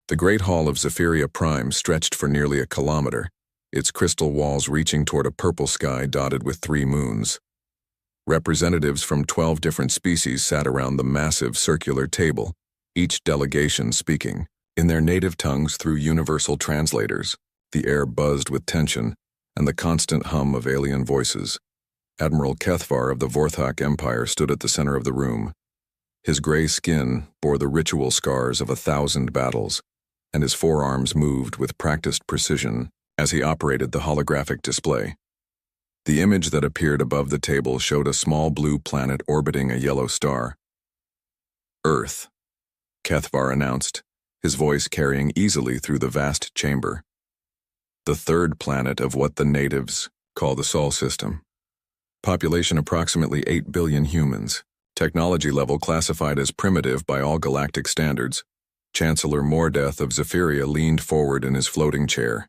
The Great Hall of Zephyria Prime stretched for nearly a kilometer, its crystal walls reaching toward a purple sky dotted with 3 moons. Representatives from 12 different species sat around the massive circular table, each delegation speaking in their native tongues through universal translators. The air buzzed with tension and the constant hum of alien voices. Admiral Kethvar of the Vorthok Empire stood at the center of the room. His gray skin bore the ritual scars of 1,000 battles, and his forearms moved with practiced precision as he operated the holographic display. The image that appeared above the table showed a small blue planet orbiting a yellow star. Earth, Kethvar announced, his voice carrying easily through the vast chamber. The 3rd planet of what the natives call the Sol system. Population approximately 8 billion humans. Technology level classified as primitive by all galactic standards. Chancellor Mordeth of Zephyria leaned forward in his floating chair.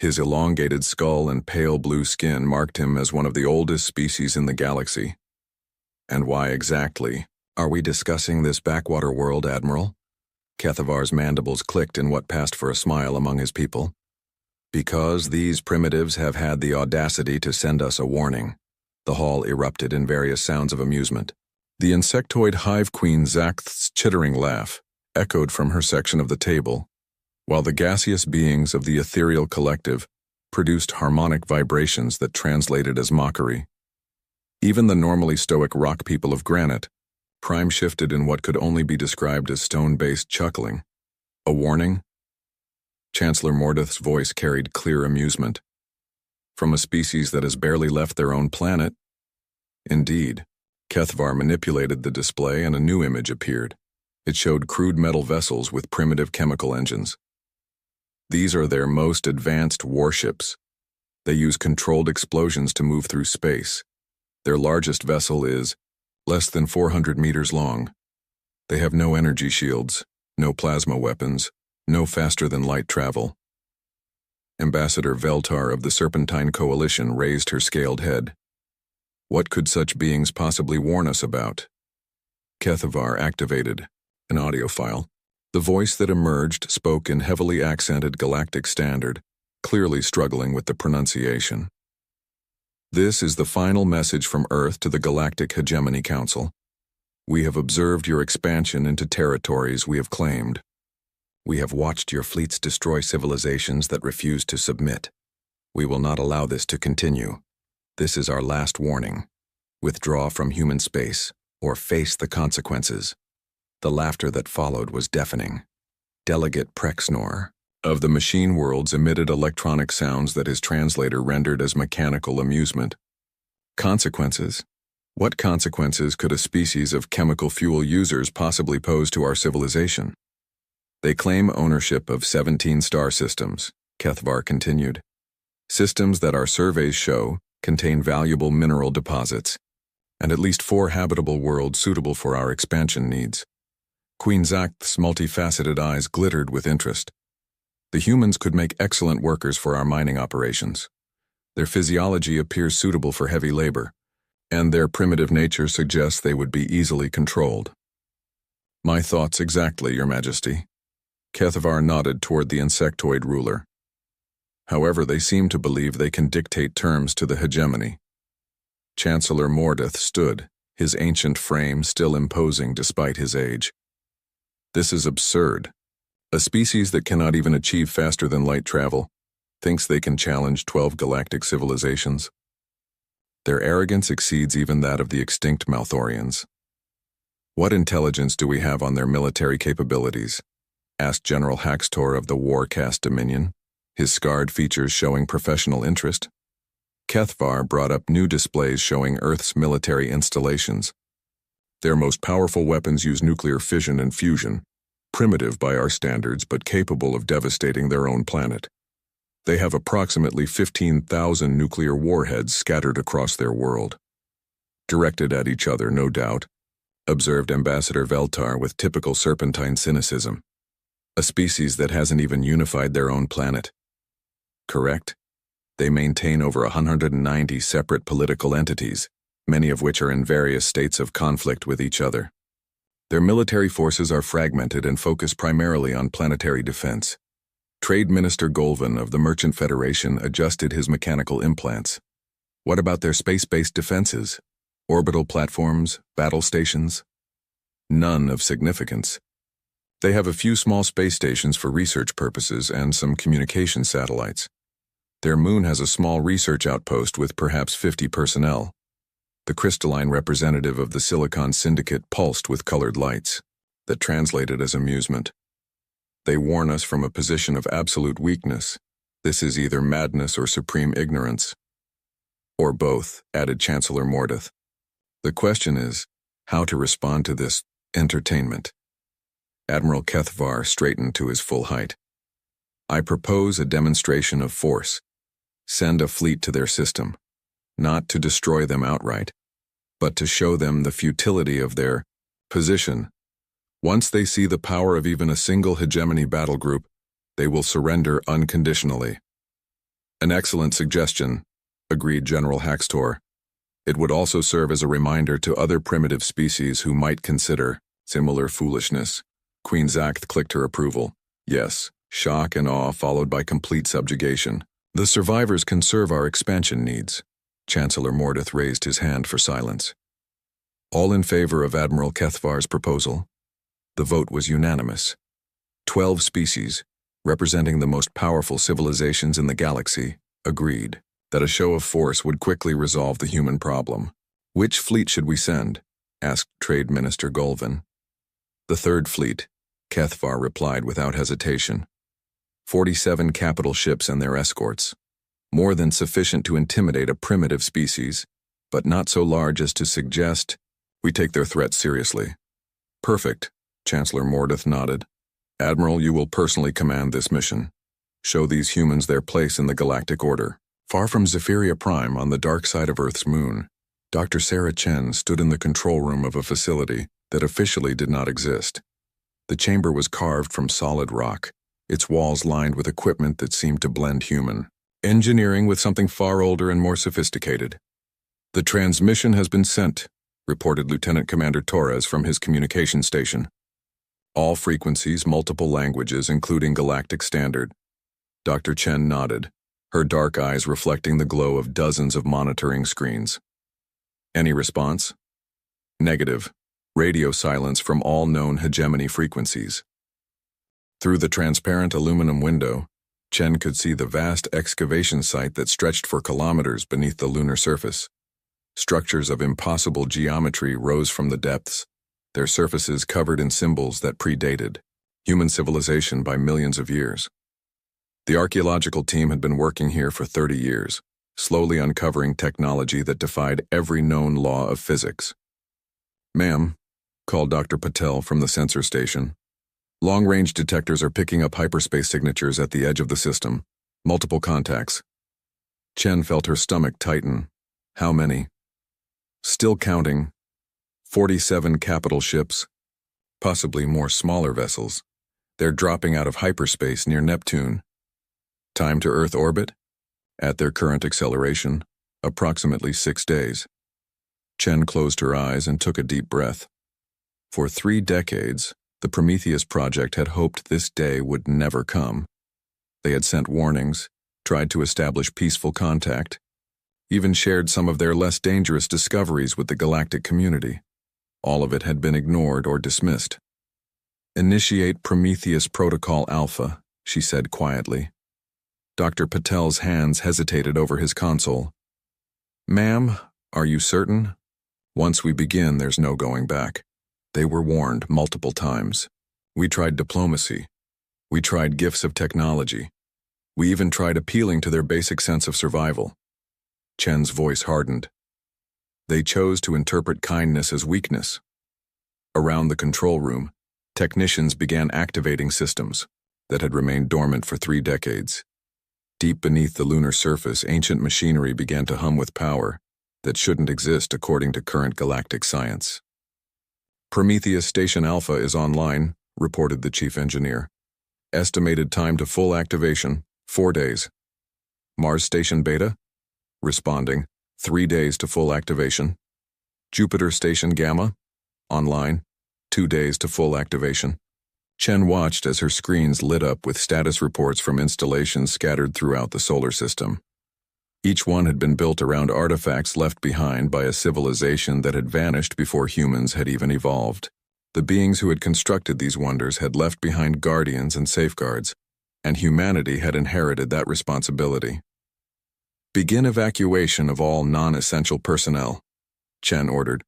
His elongated skull and pale blue skin marked him as one of the oldest species in the galaxy. And why exactly are we discussing this backwater world, Admiral? Kethavar's mandibles clicked in what passed for a smile among his people. Because these primitives have had the audacity to send us a warning. The hall erupted in various sounds of amusement. The insectoid hive queen Zakth's chittering laugh echoed from her section of the table, while the gaseous beings of the ethereal collective produced harmonic vibrations that translated as mockery. Even the normally stoic rock people of granite, Prime shifted in what could only be described as stone-based chuckling. A warning? Chancellor Mordeth's voice carried clear amusement. From a species that has barely left their own planet? Indeed. Kethvar manipulated the display and a new image appeared. It showed crude metal vessels with primitive chemical engines. These are their most advanced warships. They use controlled explosions to move through space. Their largest vessel is less than 400 meters long. They have no energy shields, no plasma weapons, no faster-than-light travel. Ambassador Veltar of the Serpentine Coalition raised her scaled head. What could such beings possibly warn us about? Kethvar activated an audio file. The voice that emerged spoke in heavily accented galactic standard, clearly struggling with the pronunciation. This is the final message from Earth to the Galactic Hegemony Council. We have observed your expansion into territories we have claimed. We have watched your fleets destroy civilizations that refuse to submit. We will not allow this to continue. This is our last warning. Withdraw from human space, or face the consequences. The laughter that followed was deafening. Delegate Prexnor of the machine worlds emitted electronic sounds that his translator rendered as mechanical amusement. Consequences? What consequences could a species of chemical fuel users possibly pose to our civilization? They claim ownership of 17 star systems, Kethvar continued. Systems that our surveys show contain valuable mineral deposits, and at least 4 habitable worlds suitable for our expansion needs. Queen Zakth's multifaceted eyes glittered with interest. The humans could make excellent workers for our mining operations. Their physiology appears suitable for heavy labor, and their primitive nature suggests they would be easily controlled. My thoughts exactly, Your Majesty. Kethvar nodded toward the insectoid ruler. However, they seem to believe they can dictate terms to the hegemony. Chancellor Mordeth stood, his ancient frame still imposing despite his age. This is absurd. A species that cannot even achieve faster-than-light travel thinks they can challenge 12 galactic civilizations. Their arrogance exceeds even that of the extinct Malthorians. What intelligence do we have on their military capabilities? Asked General Haxtor of the Warcast Dominion, his scarred features showing professional interest. Kethvar brought up new displays showing Earth's military installations. Their most powerful weapons use nuclear fission and fusion, primitive by our standards but capable of devastating their own planet. They have approximately 15,000 nuclear warheads scattered across their world. Directed at each other, no doubt, observed Ambassador Veltar with typical serpentine cynicism. A species that hasn't even unified their own planet. Correct? They maintain over 190 separate political entities, many of which are in various states of conflict with each other. Their military forces are fragmented and focus primarily on planetary defense. Trade Minister Golvan of the Merchant Federation adjusted his mechanical implants. What about their space-based defenses? Orbital platforms, battle stations? None of significance. They have a few small space stations for research purposes and some communication satellites. Their moon has a small research outpost with perhaps 50 personnel. The crystalline representative of the Silicon Syndicate pulsed with colored lights that translated as amusement. They warn us from a position of absolute weakness. This is either madness or supreme ignorance. Or both, added Chancellor Mordeth. The question is, how to respond to this entertainment. Admiral Kethvar straightened to his full height. I propose a demonstration of force. Send a fleet to their system, not to destroy them outright, but to show them the futility of their position. Once they see the power of even a single hegemony battle group, they will surrender unconditionally. An excellent suggestion, agreed General Haxtor. It would also serve as a reminder to other primitive species who might consider similar foolishness. Queen Zacht clicked her approval. Yes, shock and awe followed by complete subjugation. The survivors can serve our expansion needs. Chancellor Mordeth raised his hand for silence. All in favor of Admiral Kethvar's proposal? The vote was unanimous. 12 species, representing the most powerful civilizations in the galaxy, agreed that a show of force would quickly resolve the human problem. Which fleet should we send? Asked Trade Minister Golvan. The Third Fleet, Kethvar replied without hesitation. 47 capital ships and their escorts. More than sufficient to intimidate a primitive species, but not so large as to suggest we take their threat seriously. Perfect, Chancellor Mordeth nodded. Admiral, you will personally command this mission. Show these humans their place in the galactic order. Far from Zephyria Prime on the dark side of Earth's moon, Dr. Sarah Chen stood in the control room of a facility that officially did not exist. The chamber was carved from solid rock, its walls lined with equipment that seemed to blend human engineering with something far older and more sophisticated. The transmission has been sent, reported Lieutenant Commander Torres from his communication station. All frequencies, multiple languages, including Galactic Standard. Dr. Chen nodded, her dark eyes reflecting the glow of dozens of monitoring screens. Any response? Negative. Radio silence from all known hegemony frequencies. Through the transparent aluminum window, Chen could see the vast excavation site that stretched for kilometers beneath the lunar surface. Structures of impossible geometry rose from the depths, their surfaces covered in symbols that predated human civilization by millions of years. The archaeological team had been working here for 30 years, slowly uncovering technology that defied every known law of physics. Ma'am, called Dr. Patel from the sensor station. Long-range detectors are picking up hyperspace signatures at the edge of the system. Multiple contacts. Chen felt her stomach tighten. How many? Still counting. 47 capital ships. Possibly more smaller vessels. They're dropping out of hyperspace near Neptune. Time to Earth orbit? At their current acceleration, approximately 6 days. Chen closed her eyes and took a deep breath. For 3 decades, the Prometheus Project had hoped this day would never come. They had sent warnings, tried to establish peaceful contact, even shared some of their less dangerous discoveries with the galactic community. All of it had been ignored or dismissed. Initiate Prometheus Protocol Alpha, she said quietly. Dr. Patel's hands hesitated over his console. Ma'am, are you certain? Once we begin, there's no going back. They were warned multiple times. We tried diplomacy. We tried gifts of technology. We even tried appealing to their basic sense of survival. Chen's voice hardened. They chose to interpret kindness as weakness. Around the control room, technicians began activating systems that had remained dormant for 3 decades. Deep beneath the lunar surface, ancient machinery began to hum with power that shouldn't exist according to current galactic science. Prometheus Station Alpha is online, reported the chief engineer. Estimated time to full activation, 4 days. Mars Station Beta? Responding, 3 days to full activation. Jupiter Station Gamma? Online, 2 days to full activation. Chen watched as her screens lit up with status reports from installations scattered throughout the solar system. Each one had been built around artifacts left behind by a civilization that had vanished before humans had even evolved. The beings who had constructed these wonders had left behind guardians and safeguards, and humanity had inherited that responsibility. Begin evacuation of all non-essential personnel, Chen ordered.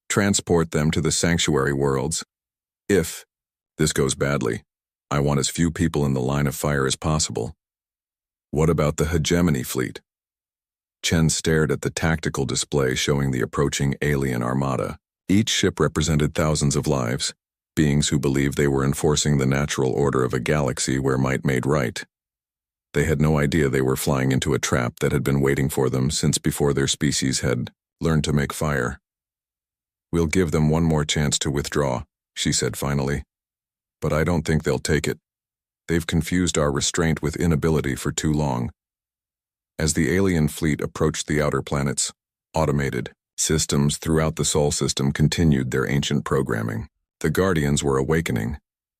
Transport them to the sanctuary worlds. If this goes badly, I want as few people in the line of fire as possible. What about the hegemony fleet? Chen stared at the tactical display showing the approaching alien armada. Each ship represented thousands of lives, beings who believed they were enforcing the natural order of a galaxy where might made right. They had no idea they were flying into a trap that had been waiting for them since before their species had learned to make fire. We'll give them one more chance to withdraw, she said finally. But I don't think they'll take it. They've confused our restraint with inability for too long. As the alien fleet approached the outer planets, automated systems throughout the Sol system continued their ancient programming. The Guardians were awakening,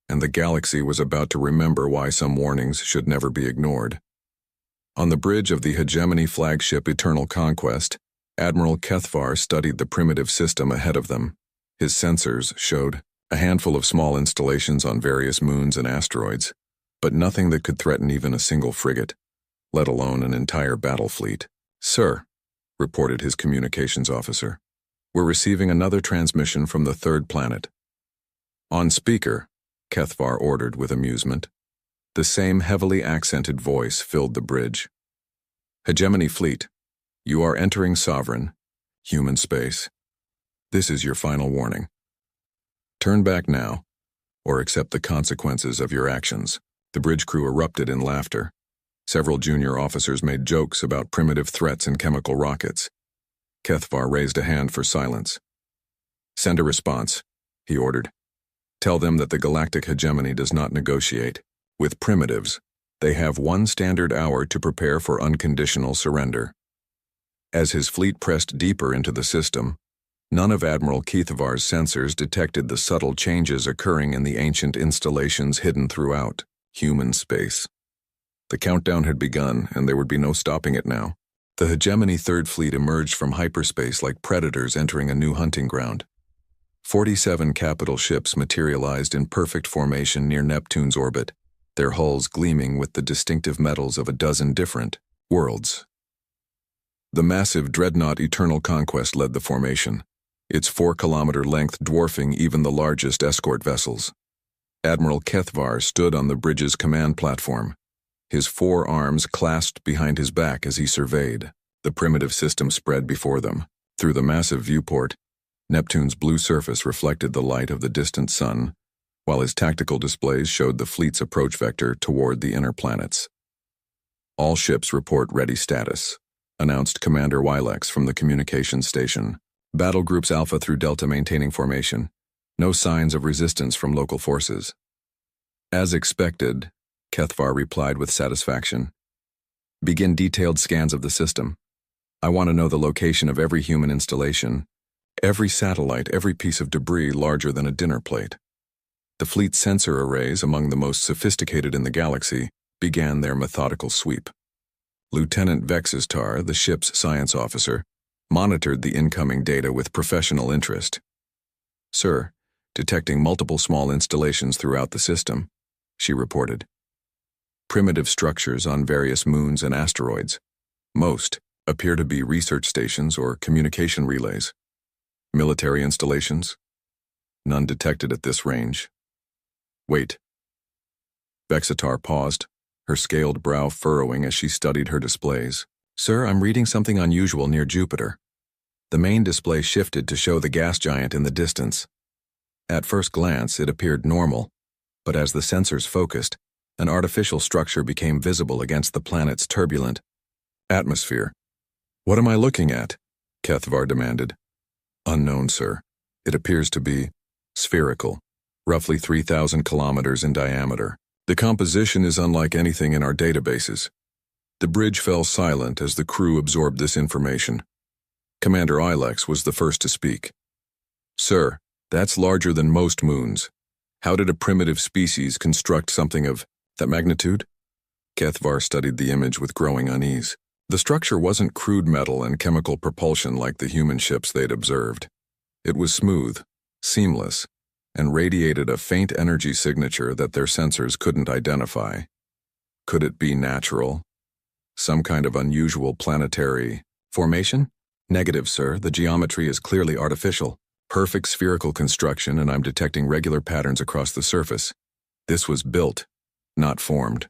and the galaxy was about to remember why some warnings should never be ignored. On the bridge of the hegemony flagship Eternal Conquest, Admiral Kethvar studied the primitive system ahead of them. His sensors showed a handful of small installations on various moons and asteroids, but nothing that could threaten even a single frigate, let alone an entire battle fleet. Sir, reported his communications officer, we're receiving another transmission from the third planet. On speaker, Kethvar ordered with amusement. The same heavily accented voice filled the bridge. Hegemony fleet, you are entering sovereign, human space. This is your final warning. Turn back now, or accept the consequences of your actions. The bridge crew erupted in laughter. Several junior officers made jokes about primitive threats and chemical rockets. Kethvar raised a hand for silence. Send a response, he ordered. Tell them that the galactic hegemony does not negotiate. With primitives, they have 1 standard hour to prepare for unconditional surrender. As his fleet pressed deeper into the system, none of Admiral Kethvar's sensors detected the subtle changes occurring in the ancient installations hidden throughout human space. The countdown had begun, and there would be no stopping it now. The hegemony Third Fleet emerged from hyperspace like predators entering a new hunting ground. 47 capital ships materialized in perfect formation near Neptune's orbit, their hulls gleaming with the distinctive metals of a dozen different worlds. The massive dreadnought Eternal Conquest led the formation, its 4-kilometer length dwarfing even the largest escort vessels. Admiral Kethvar stood on the bridge's command platform, his 4 arms clasped behind his back as he surveyed. The primitive system spread before them. Through the massive viewport, Neptune's blue surface reflected the light of the distant sun, while his tactical displays showed the fleet's approach vector toward the inner planets. All ships report ready status, announced Commander Wilex from the communications station. Battle groups Alpha through Delta maintaining formation. No signs of resistance from local forces. As expected, Kethvar replied with satisfaction. Begin detailed scans of the system. I want to know the location of every human installation, every satellite, every piece of debris larger than a dinner plate. The fleet's sensor arrays, among the most sophisticated in the galaxy, began their methodical sweep. Lieutenant Vexistar, the ship's science officer, monitored the incoming data with professional interest. Sir, detecting multiple small installations throughout the system, she reported. Primitive structures on various moons and asteroids. Most appear to be research stations or communication relays. Military installations? None detected at this range. Wait. Vexitar paused, her scaled brow furrowing as she studied her displays. Sir, I'm reading something unusual near Jupiter. The main display shifted to show the gas giant in the distance. At first glance, it appeared normal, but as the sensors focused, an artificial structure became visible against the planet's turbulent atmosphere. What am I looking at? Kethvar demanded. Unknown, sir. It appears to be spherical, roughly 3,000 kilometers in diameter. The composition is unlike anything in our databases. The bridge fell silent as the crew absorbed this information. Commander Ilex was the first to speak. Sir, That's larger than most moons. How did a primitive species construct something of that magnitude? Kethvar studied the image with growing unease. The structure wasn't crude metal and chemical propulsion like the human ships they'd observed. It was smooth, seamless, and radiated a faint energy signature that their sensors couldn't identify. Could it be natural? Some kind of unusual planetary formation? Negative, sir. The geometry is clearly artificial. Perfect spherical construction, and I'm detecting regular patterns across the surface. This was built, not formed.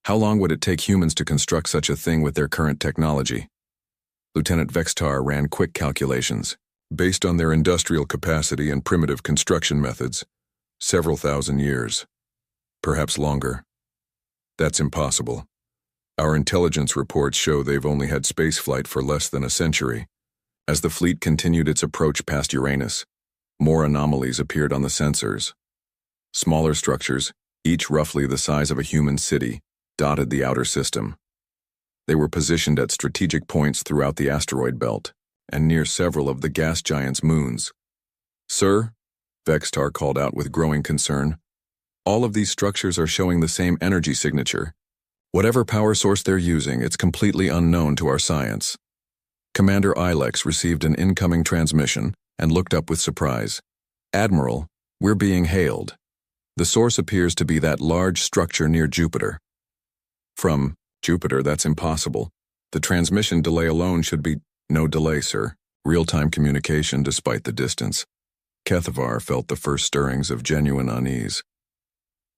How long would it take humans to construct such a thing with their current technology? Lieutenant Vextar ran quick calculations. Based on their industrial capacity and primitive construction methods, several thousand years. Perhaps longer. That's impossible. Our intelligence reports show they've only had spaceflight for less than a century. As the fleet continued its approach past Uranus, more anomalies appeared on the sensors. Smaller structures, each roughly the size of a human city, dotted the outer system. They were positioned at strategic points throughout the asteroid belt and near several of the gas giants' moons. Sir, Vextar called out with growing concern, all of these structures are showing the same energy signature. Whatever power source they're using, it's completely unknown to our science. Commander Ilex received an incoming transmission and looked up with surprise. Admiral, we're being hailed. The source appears to be that large structure near Jupiter. From Jupiter, that's impossible. The transmission delay alone should be no delay, sir. Real-time communication despite the distance. Kethvar felt the first stirrings of genuine unease.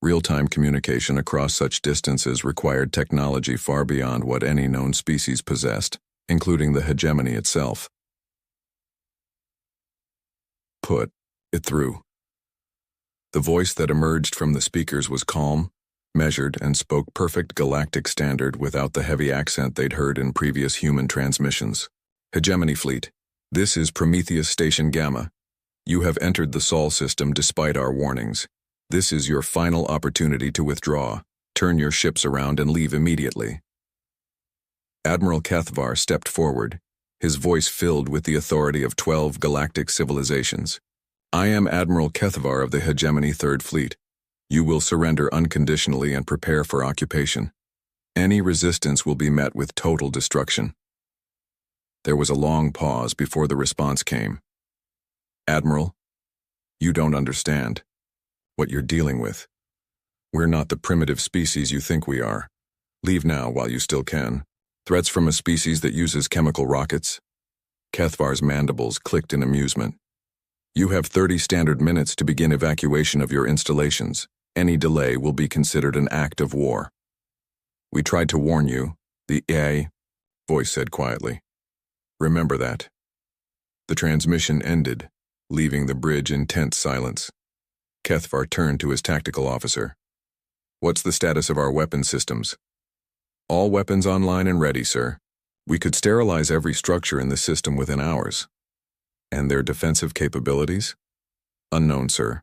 Real-time communication across such distances required technology far beyond what any known species possessed, including the hegemony itself. Put it through. The voice that emerged from the speakers was calm, measured, and spoke perfect galactic standard without the heavy accent they'd heard in previous human transmissions. Hegemony Fleet, this is Prometheus Station Gamma. You have entered the Sol system despite our warnings. This is your final opportunity to withdraw. Turn your ships around and leave immediately. Admiral Kethvar stepped forward, his voice filled with the authority of 12 galactic civilizations. I am Admiral Kethvar of the Hegemony Third Fleet. You will surrender unconditionally and prepare for occupation. Any resistance will be met with total destruction. There was a long pause before the response came. Admiral, you don't understand what you're dealing with. We're not the primitive species you think we are. Leave now while you still can. Threats from a species that uses chemical rockets? Kethvar's mandibles clicked in amusement. You have 30 standard minutes to begin evacuation of your installations. Any delay will be considered an act of war. We tried to warn you, the AI voice said quietly. Remember that. The transmission ended, leaving the bridge in tense silence. Kethvar turned to his tactical officer. What's the status of our weapon systems? All weapons online and ready, sir. We could sterilize every structure in the system within hours. And their defensive capabilities? Unknown, sir.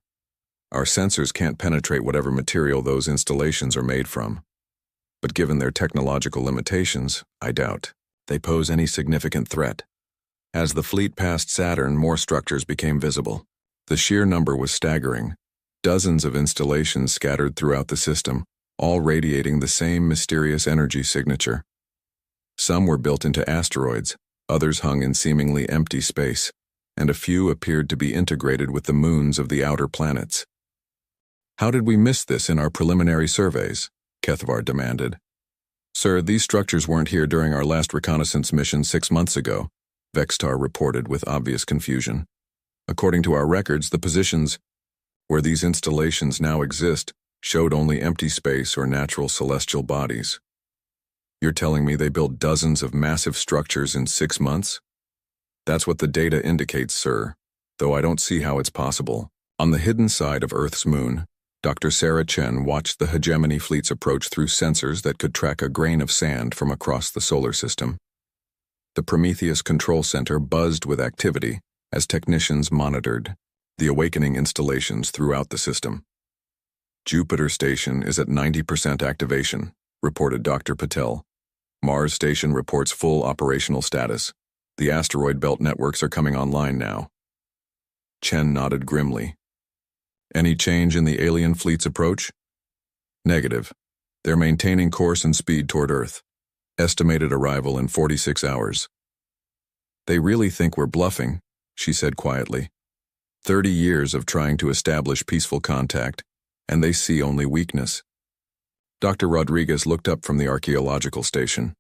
Our sensors can't penetrate whatever material those installations are made from. But given their technological limitations, I doubt they pose any significant threat. As the fleet passed Saturn, more structures became visible. The sheer number was staggering. Dozens of installations scattered throughout the system, all radiating the same mysterious energy signature. Some were built into asteroids, others hung in seemingly empty space, and a few appeared to be integrated with the moons of the outer planets. How did we miss this in our preliminary surveys? Kethvar demanded. Sir, these structures weren't here during our last reconnaissance mission 6 months ago, Vextar reported with obvious confusion. According to our records, the positions where these installations now exist showed only empty space or natural celestial bodies. You're telling me they built dozens of massive structures in 6 months? That's what the data indicates, sir, though I don't see how it's possible. On the hidden side of Earth's moon, Dr. Sarah Chen watched the Hegemony fleet's approach through sensors that could track a grain of sand from across the solar system. The Prometheus Control Center buzzed with activity as technicians monitored the awakening installations throughout the system. Jupiter Station is at 90% activation, reported Dr. Patel. Mars Station reports full operational status. The asteroid belt networks are coming online now. Chen nodded grimly. Any change in the alien fleet's approach? Negative. They're maintaining course and speed toward Earth. Estimated arrival in 46 hours. They really think we're bluffing, she said quietly. 30 years of trying to establish peaceful contact, and they see only weakness. Dr. Rodriguez looked up from the archaeological station.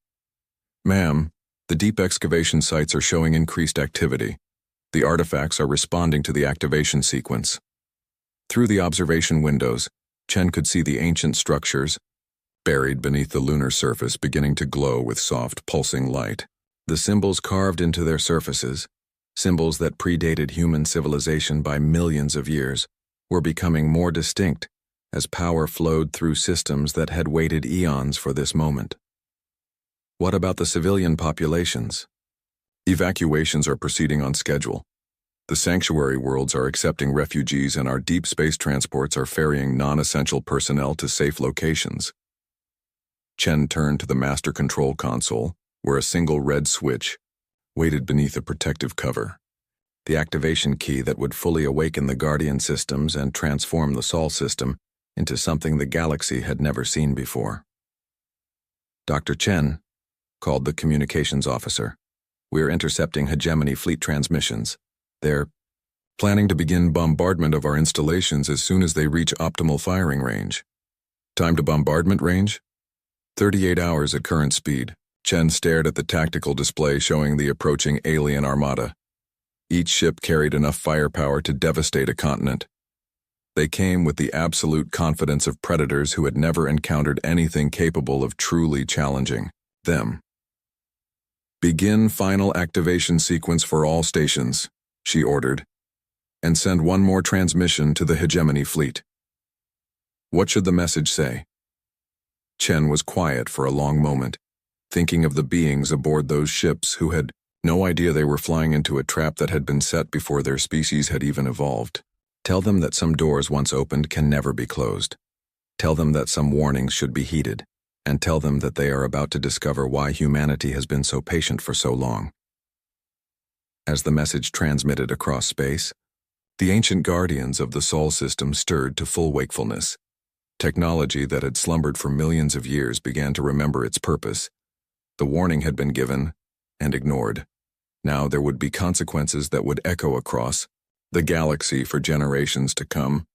Ma'am, the deep excavation sites are showing increased activity. The artifacts are responding to the activation sequence. Through the observation windows, Chen could see the ancient structures, buried beneath the lunar surface, beginning to glow with soft, pulsing light. The symbols carved into their surfaces, symbols that predated human civilization by millions of years, were becoming more distinct as power flowed through systems that had waited eons for this moment. What about the civilian populations? Evacuations are proceeding on schedule. The sanctuary worlds are accepting refugees, and our deep space transports are ferrying non-essential personnel to safe locations. Chen turned to the master control console, where a single red switch waited beneath a protective cover, the activation key that would fully awaken the Guardian systems and transform the Sol system into something the galaxy had never seen before. Dr. Chen, called the communications officer. We're intercepting hegemony fleet transmissions. They're planning to begin bombardment of our installations as soon as they reach optimal firing range. Time to bombardment range? 38 hours at current speed. Chen stared at the tactical display showing the approaching alien armada. Each ship carried enough firepower to devastate a continent. They came with the absolute confidence of predators who had never encountered anything capable of truly challenging them. Begin final activation sequence for all stations, she ordered, and send one more transmission to the hegemony fleet. What should the message say? Chen was quiet for a long moment, thinking of the beings aboard those ships who had no idea they were flying into a trap that had been set before their species had even evolved. Tell them that some doors once opened can never be closed. Tell them that some warnings should be heeded, and tell them that they are about to discover why humanity has been so patient for so long. As the message transmitted across space, the ancient guardians of the Sol system stirred to full wakefulness. Technology that had slumbered for millions of years began to remember its purpose. The warning had been given and ignored. Now there would be consequences that would echo across the galaxy for generations to come.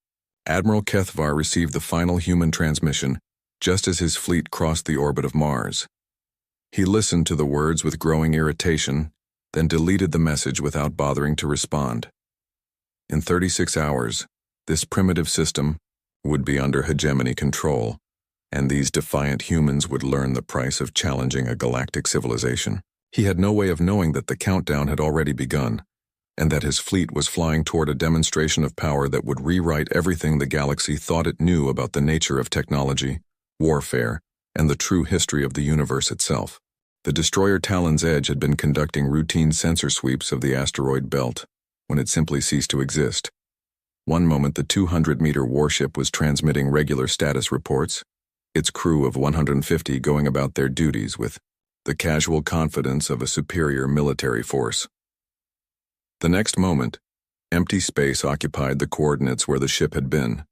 Admiral Kethvar received the final human transmission just as his fleet crossed the orbit of Mars. He listened to the words with growing irritation, then deleted the message without bothering to respond. In 36 hours, this primitive system would be under hegemony control, and these defiant humans would learn the price of challenging a galactic civilization. He had no way of knowing that the countdown had already begun, and that his fleet was flying toward a demonstration of power that would rewrite everything the galaxy thought it knew about the nature of technology, warfare, and the true history of the universe itself. The destroyer Talon's Edge had been conducting routine sensor sweeps of the asteroid belt when it simply ceased to exist. One moment the 200-meter warship was transmitting regular status reports, its crew of 150 going about their duties with the casual confidence of a superior military force. The next moment, empty space occupied the coordinates where the ship had been.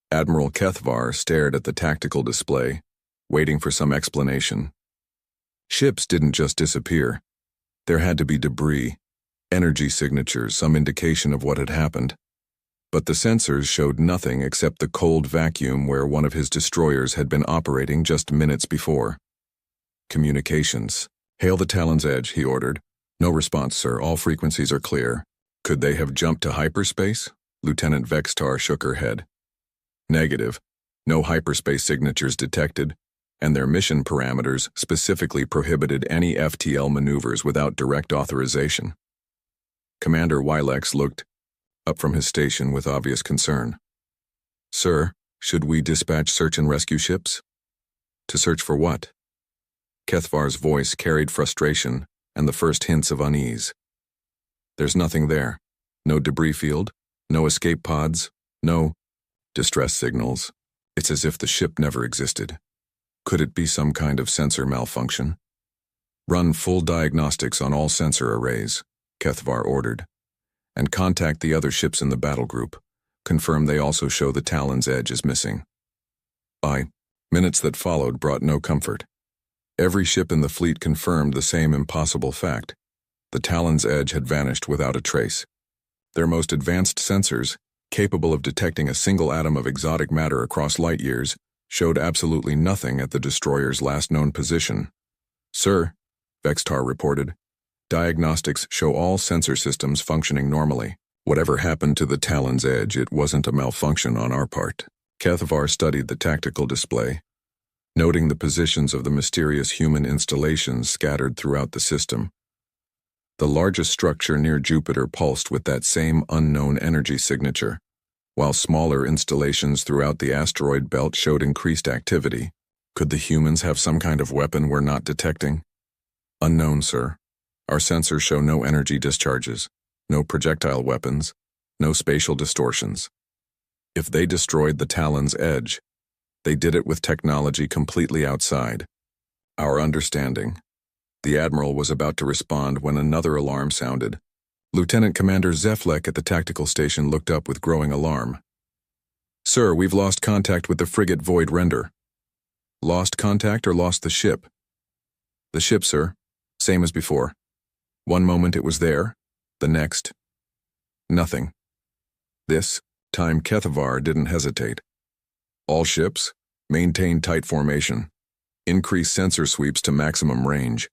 Admiral Kethvar stared at the tactical display, waiting for some explanation. Ships didn't just disappear. There had to be debris, energy signatures, some indication of what had happened. But the sensors showed nothing except the cold vacuum where one of his destroyers had been operating just minutes before. Communications. Hail the Talon's Edge, he ordered. No response, sir. All frequencies are clear. Could they have jumped to hyperspace? Lieutenant Vextar shook her head. Negative. No hyperspace signatures detected, and their mission parameters specifically prohibited any FTL maneuvers without direct authorization. Commander Wilex looked up from his station with obvious concern. Sir, should we dispatch search and rescue ships? To search for what? Kethvar's voice carried frustration and the first hints of unease. There's nothing there. No debris field, no escape pods, no distress signals. It's as if the ship never existed. Could it be some kind of sensor malfunction? Run full diagnostics on all sensor arrays, Kethvar ordered. and contact the other ships in the battle group. Confirm they also show the Talon's edge is missing. Minutes that followed brought no comfort. Every ship in the fleet confirmed the same impossible fact. The Talon's edge had vanished without a trace. Their most advanced sensors, capable of detecting a single atom of exotic matter across light years, showed absolutely nothing at the destroyer's last known position. "Sir," Vextar reported, "diagnostics show all sensor systems functioning normally. Whatever happened to the Talon's edge, it wasn't a malfunction on our part." Kethavar studied the tactical display, noting the positions of the mysterious human installations scattered throughout the system. The largest structure near Jupiter pulsed with that same unknown energy signature, while smaller installations throughout the asteroid belt showed increased activity. Could the humans have some kind of weapon we're not detecting? "Unknown, sir. Our sensors show no energy discharges, no projectile weapons, no spatial distortions. If they destroyed the Talon's edge, they did it with technology completely outside our understanding." The Admiral was about to respond when another alarm sounded. Lieutenant Commander Zeflek at the tactical station looked up with growing alarm. "Sir, we've lost contact with the frigate Void Render." "Lost contact or lost the ship?" "The ship, sir. Same as before. One moment it was there, the next, nothing." This time Kethavar didn't hesitate. "All ships, maintain tight formation. Increase sensor sweeps to maximum range.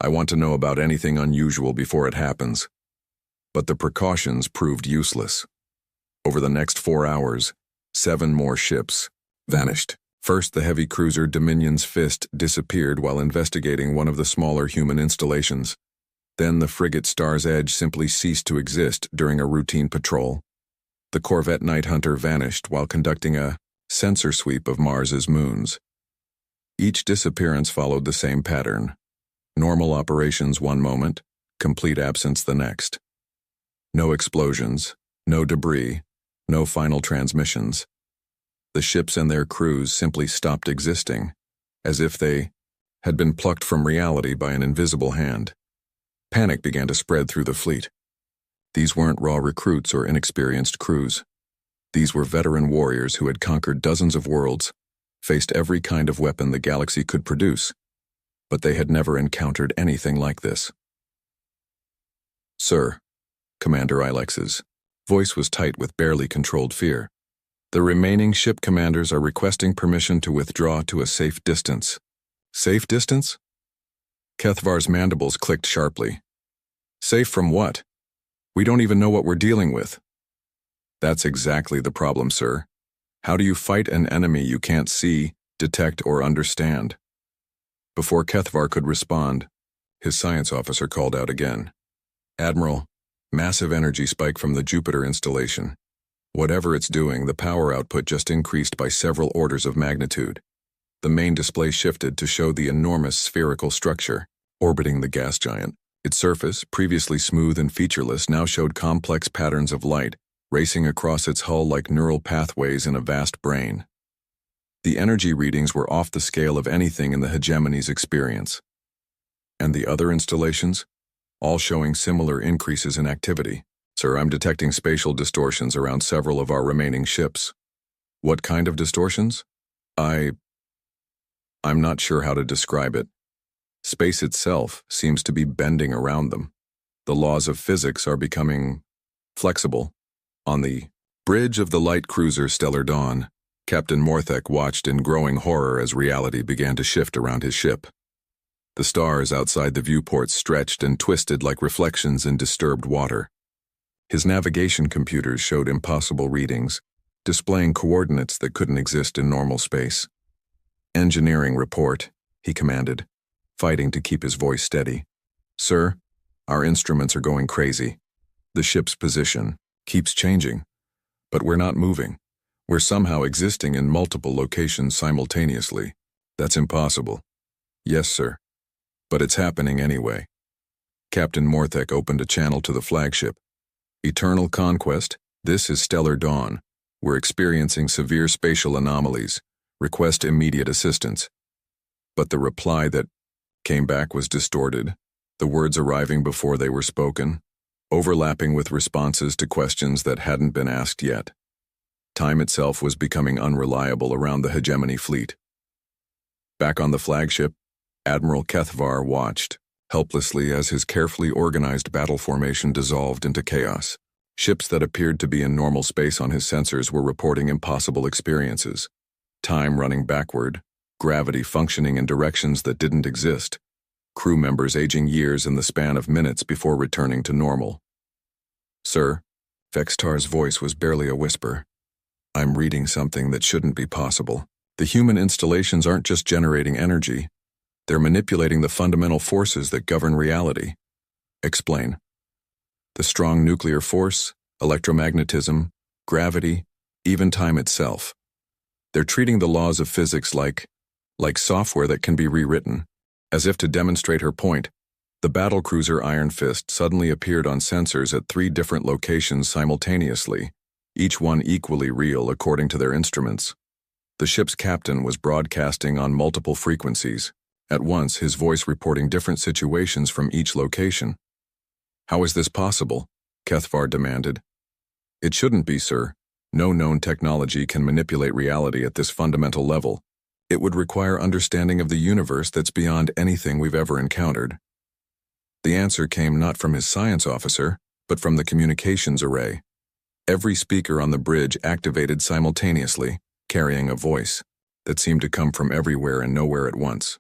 I want to know about anything unusual before it happens." But the precautions proved useless. Over the next 4 hours, 7 more ships vanished. First, the heavy cruiser Dominion's Fist disappeared while investigating one of the smaller human installations. Then the frigate Star's Edge simply ceased to exist during a routine patrol. The corvette Night Hunter vanished while conducting a sensor sweep of Mars's moons. Each disappearance followed the same pattern. Normal operations one moment, complete absence the next. No explosions, no debris, no final transmissions. The ships and their crews simply stopped existing, as if they had been plucked from reality by an invisible hand. Panic began to spread through the fleet. These weren't raw recruits or inexperienced crews. These were veteran warriors who had conquered dozens of worlds, faced every kind of weapon the galaxy could produce, but they had never encountered anything like this. "Sir," Commander Ilex's voice was tight with barely controlled fear. "The remaining ship commanders are requesting permission to withdraw to a safe distance." "Safe distance?" Kethavar's mandibles clicked sharply. "Safe from what? We don't even know what we're dealing with." "That's exactly the problem, sir. How do you fight an enemy you can't see, detect, or understand?" Before Kethavar could respond, his science officer called out again. "Admiral, massive energy spike from the Jupiter installation. Whatever it's doing, the power output just increased by several orders of magnitude." The main display shifted to show the enormous spherical structure orbiting the gas giant. Its surface, previously smooth and featureless, now showed complex patterns of light racing across its hull like neural pathways in a vast brain. The energy readings were off the scale of anything in the hegemony's experience. And the other installations? All showing similar increases in activity. "Sir, I'm detecting spatial distortions around several of our remaining ships." "What kind of distortions?" I'm not sure how to describe it. Space itself seems to be bending around them. The laws of physics are becoming flexible." On the bridge of the light cruiser Stellar Dawn, Captain Morthek watched in growing horror as reality began to shift around his ship. The stars outside the viewports stretched and twisted like reflections in disturbed water. His navigation computers showed impossible readings, displaying coordinates that couldn't exist in normal space. "Engineering report," he commanded, fighting to keep his voice steady. "Sir, our instruments are going crazy. The ship's position keeps changing, but we're not moving. We're somehow existing in multiple locations simultaneously. That's impossible." "Yes, sir. But it's happening anyway." Captain Morthek opened a channel to the flagship. "Eternal Conquest, this is Stellar Dawn. We're experiencing severe spatial anomalies. Request immediate assistance." But the reply that came back was distorted, the words arriving before they were spoken. overlapping with responses to questions that hadn't been asked yet. Time itself was becoming unreliable around the hegemony fleet. Back on the flagship, Admiral Kethvar watched, helplessly as his carefully organized battle formation dissolved into chaos. Ships that appeared to be in normal space on his sensors were reporting impossible experiences. Time running backward, gravity functioning in directions that didn't exist, crew members aging years in the span of minutes before returning to normal. "Sir," Vextar's voice was barely a whisper. "I'm reading something that shouldn't be possible. The human installations aren't just generating energy. They're manipulating the fundamental forces that govern reality." "Explain." "The strong nuclear force, electromagnetism, gravity, even time itself. They're treating the laws of physics like software that can be rewritten." As if to demonstrate her point, the battlecruiser Iron Fist suddenly appeared on sensors at 3 different locations simultaneously, each one equally real according to their instruments. The ship's captain was broadcasting on multiple frequencies, at once his voice reporting different situations from each location. "How is this possible?" Kethvar demanded. "It shouldn't be, sir. No known technology can manipulate reality at this fundamental level. It would require understanding of the universe that's beyond anything we've ever encountered." The answer came not from his science officer, but from the communications array. Every speaker on the bridge activated simultaneously, carrying a voice that seemed to come from everywhere and nowhere at once.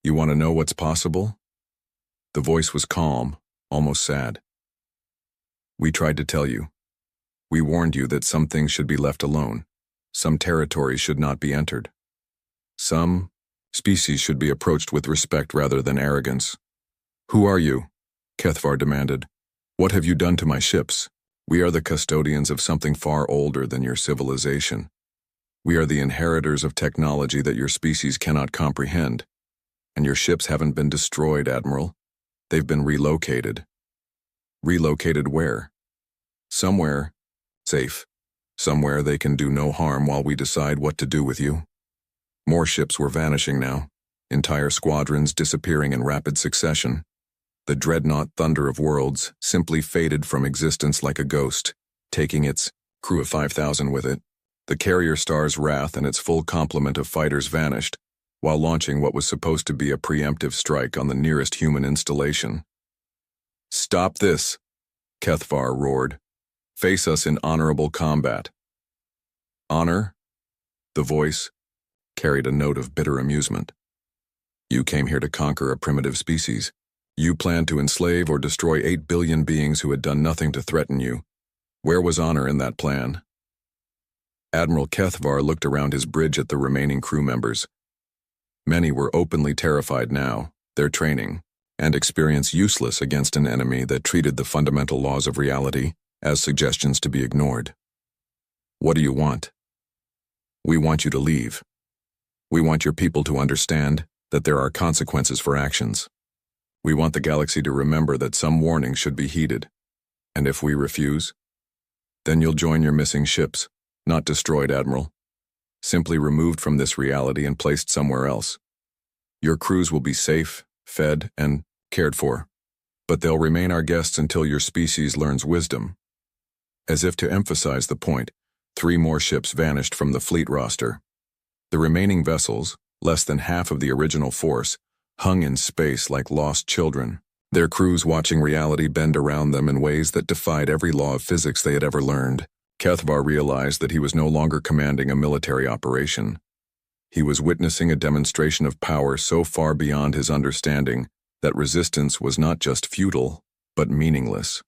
"You want to know what's possible?" The voice was calm, almost sad. "We tried to tell you. We warned you that some things should be left alone. Some territories should not be entered. Some species should be approached with respect rather than arrogance." "Who are you?" Kethvar demanded. "What have you done to my ships? We are the custodians of something far older than your civilization. We are the inheritors of technology that your species cannot comprehend. And your ships haven't been destroyed, Admiral. They've been relocated." "Relocated where?" "Somewhere safe. Somewhere they can do no harm while we decide what to do with you." More ships were vanishing now, entire squadrons disappearing in rapid succession. The dreadnought Thunder of Worlds simply faded from existence like a ghost, taking its crew of 5,000 with it. The carrier Star's Wrath and its full complement of fighters vanished, while launching what was supposed to be a preemptive strike on the nearest human installation. "Stop this!" Kethvar roared. "Face us in honorable combat." "Honor?" The voice carried a note of bitter amusement. "You came here to conquer a primitive species. You planned to enslave or destroy 8 billion beings who had done nothing to threaten you. Where was honor in that plan?" Admiral Kethvar looked around his bridge at the remaining crew members. Many were openly terrified now, their training and experience useless against an enemy that treated the fundamental laws of reality as suggestions to be ignored. "What do you want?" "We want you to leave. We want your people to understand that there are consequences for actions. We want the galaxy to remember that some warnings should be heeded. And if we refuse, then you'll join your missing ships, not destroyed, Admiral. Simply removed from this reality and placed somewhere else. Your crews will be safe, fed, and cared for, but they'll remain our guests until your species learns wisdom." As if to emphasize the point, 3 more ships vanished from the fleet roster. The remaining vessels, less than half of the original force, hung in space like lost children, their crews watching reality bend around them in ways that defied every law of physics they had ever learned. Kethvar realized that he was no longer commanding a military operation. He was witnessing a demonstration of power so far beyond his understanding that resistance was not just futile, but meaningless.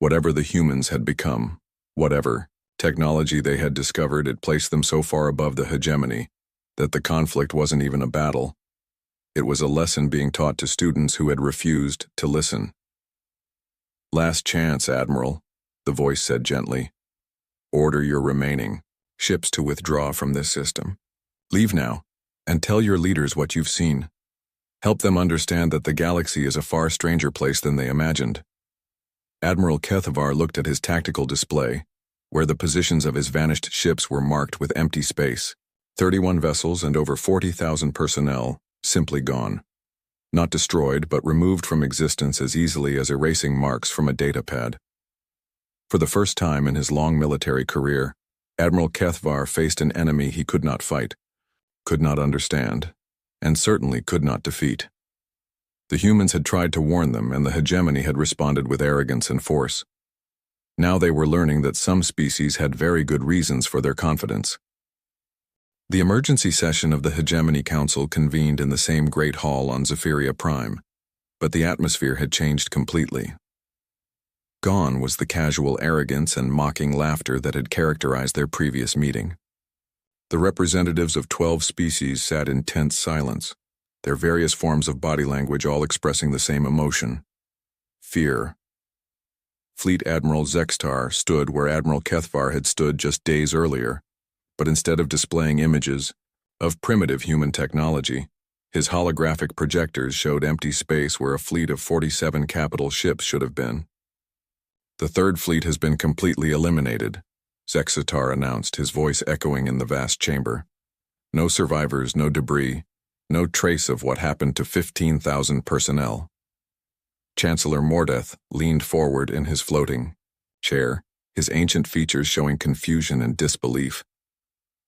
Whatever the humans had become, whatever technology they had discovered, it placed them so far above the hegemony that the conflict wasn't even a battle. It was a lesson being taught to students who had refused to listen. "Last chance, Admiral," the voice said gently. "Order your remaining ships to withdraw from this system. Leave now, and tell your leaders what you've seen. Help them understand that the galaxy is a far stranger place than they imagined." Admiral Kethvar looked at his tactical display, where the positions of his vanished ships were marked with empty space. 31 vessels and over 40,000 personnel, simply gone. Not destroyed, but removed from existence as easily as erasing marks from a datapad. For the first time in his long military career, Admiral Kethvar faced an enemy he could not fight, could not understand, and certainly could not defeat. The humans had tried to warn them, and the hegemony had responded with arrogance and force. Now they were learning that some species had very good reasons for their confidence. The emergency session of the Hegemony Council convened in the same great hall on Zephyria Prime, but the atmosphere had changed completely. Gone was the casual arrogance and mocking laughter that had characterized their previous meeting. The representatives of 12 species sat in tense silence, their various forms of body language all expressing the same emotion: fear. Fleet Admiral Zextar stood where Admiral Kethvar had stood just days earlier, but instead of displaying images of primitive human technology, his holographic projectors showed empty space where a fleet of 47 capital ships should have been. "The third fleet has been completely eliminated," Zextar announced, his voice echoing in the vast chamber. "No survivors, no debris, no trace of what happened to 15,000 personnel." Chancellor Mordeth leaned forward in his floating chair, his ancient features showing confusion and disbelief.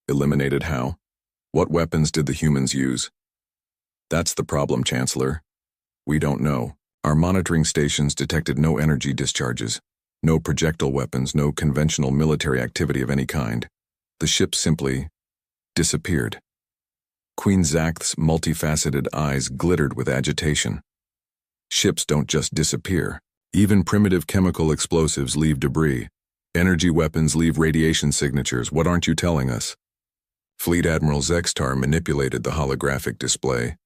"Eliminated how? What weapons did the humans use?" "That's the problem, Chancellor. We don't know. Our monitoring stations detected no energy discharges, no projectile weapons, no conventional military activity of any kind. The ship simply disappeared." Queen Zakh's multifaceted eyes glittered with agitation. "Ships don't just disappear. Even primitive chemical explosives leave debris. Energy weapons leave radiation signatures. What aren't you telling us?" Fleet Admiral Zextar manipulated the holographic display,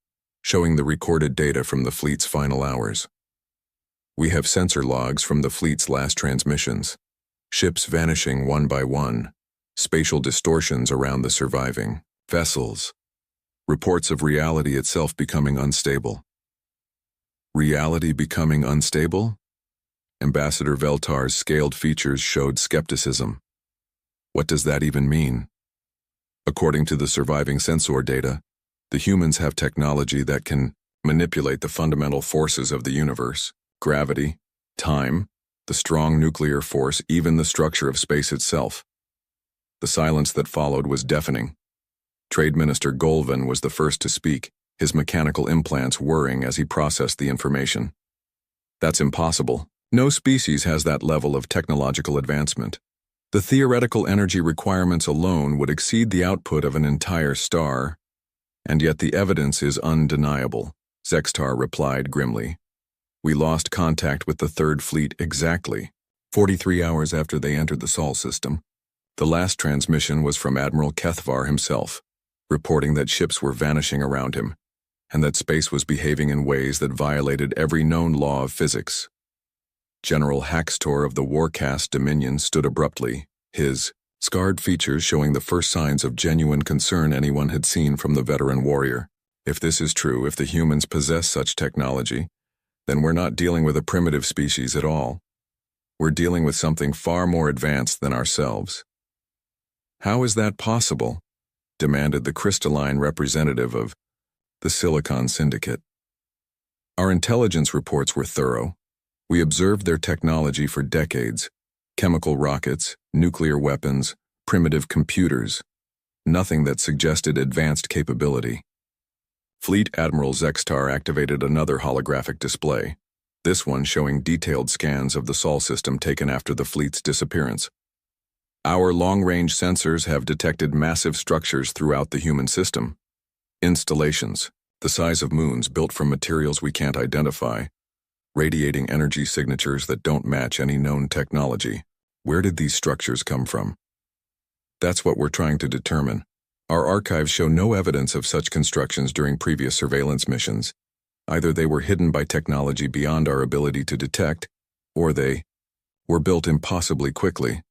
showing the recorded data from the fleet's final hours. "We have sensor logs from the fleet's last transmissions. Ships vanishing one by one. Spatial distortions around the surviving vessels. Reports of reality itself becoming unstable." "Reality becoming unstable?" Ambassador Veltar's scaled features showed skepticism. "What does that even mean?" "According to the surviving sensor data, the humans have technology that can manipulate the fundamental forces of the universe: gravity, time, the strong nuclear force, even the structure of space itself." The silence that followed was deafening. Trade Minister Golvan was the first to speak, his mechanical implants whirring as he processed the information. "That's impossible. No species has that level of technological advancement. The theoretical energy requirements alone would exceed the output of an entire star, and yet the evidence is undeniable," Zextar replied grimly. "We lost contact with the Third Fleet exactly 43 hours after they entered the Sol system. The last transmission was from Admiral Kethvar himself, reporting that ships were vanishing around him, and that space was behaving in ways that violated every known law of physics." General Haxtor of the Warcast Dominion stood abruptly, his scarred features showing the first signs of genuine concern anyone had seen from the veteran warrior. "If this is true, if the humans possess such technology, then we're not dealing with a primitive species at all. We're dealing with something far more advanced than ourselves." "How is that possible?" demanded the crystalline representative of the Silicon Syndicate. "Our intelligence reports were thorough. We observed their technology for decades: chemical rockets, nuclear weapons, primitive computers. Nothing that suggested advanced capability." Fleet Admiral Zextar activated another holographic display, this one showing detailed scans of the Sol system taken after the fleet's disappearance. "Our long-range sensors have detected massive structures throughout the human system. Installations, the size of moons built from materials we can't identify, radiating energy signatures that don't match any known technology. Where did these structures come from?" "That's what we're trying to determine. Our archives show no evidence of such constructions during previous surveillance missions. Either they were hidden by technology beyond our ability to detect, or they were built impossibly quickly."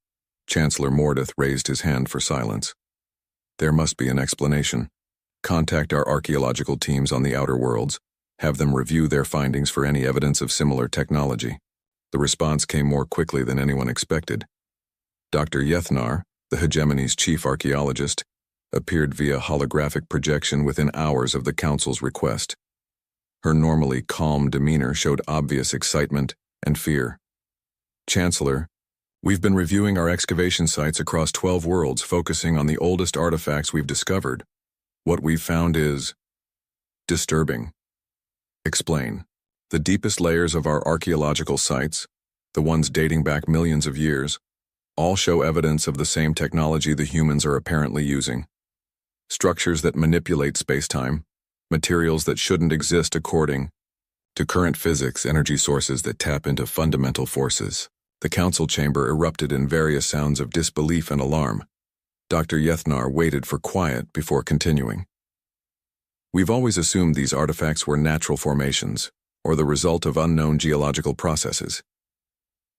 Chancellor Mordeth raised his hand for silence. "There must be an explanation. Contact our archaeological teams on the outer worlds. Have them review their findings for any evidence of similar technology." The response came more quickly than anyone expected. Dr. Yethnar, the Hegemony's chief archaeologist, appeared via holographic projection within hours of the Council's request. Her normally calm demeanor showed obvious excitement and fear. "Chancellor, we've been reviewing our excavation sites across 12 worlds, focusing on the oldest artifacts we've discovered. What we've found is disturbing." "Explain." "The deepest layers of our archaeological sites, the ones dating back millions of years, all show evidence of the same technology the humans are apparently using. Structures that manipulate space-time, materials that shouldn't exist according to current physics, energy sources that tap into fundamental forces." The council chamber erupted in various sounds of disbelief and alarm. Dr. Yethnar waited for quiet before continuing. "We've always assumed these artifacts were natural formations, or the result of unknown geological processes.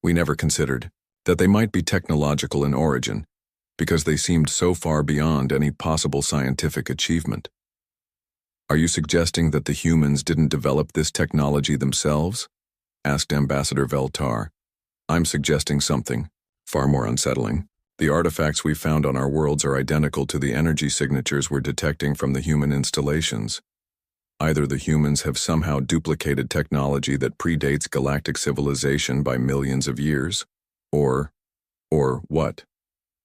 We never considered that they might be technological in origin, because they seemed so far beyond any possible scientific achievement." "Are you suggesting that the humans didn't develop this technology themselves?" asked Ambassador Veltar. "I'm suggesting something far more unsettling. The artifacts we found on our worlds are identical to the energy signatures we're detecting from the human installations. Either the humans have somehow duplicated technology that predates galactic civilization by millions of years, or what?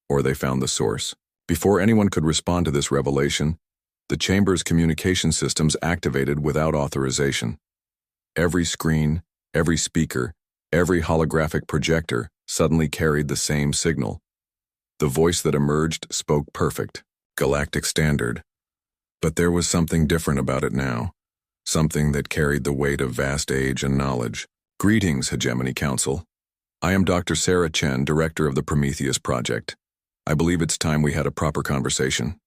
Or they found the source." Before anyone could respond to this revelation, the chamber's communication systems activated without authorization. Every screen, every speaker, every holographic projector suddenly carried the same signal. The voice that emerged spoke perfect, galactic standard. But there was something different about it now, something that carried the weight of vast age and knowledge. "Greetings, Hegemony Council. I am Dr. Sarah Chen, Director of the Prometheus Project. I believe it's time we had a proper conversation."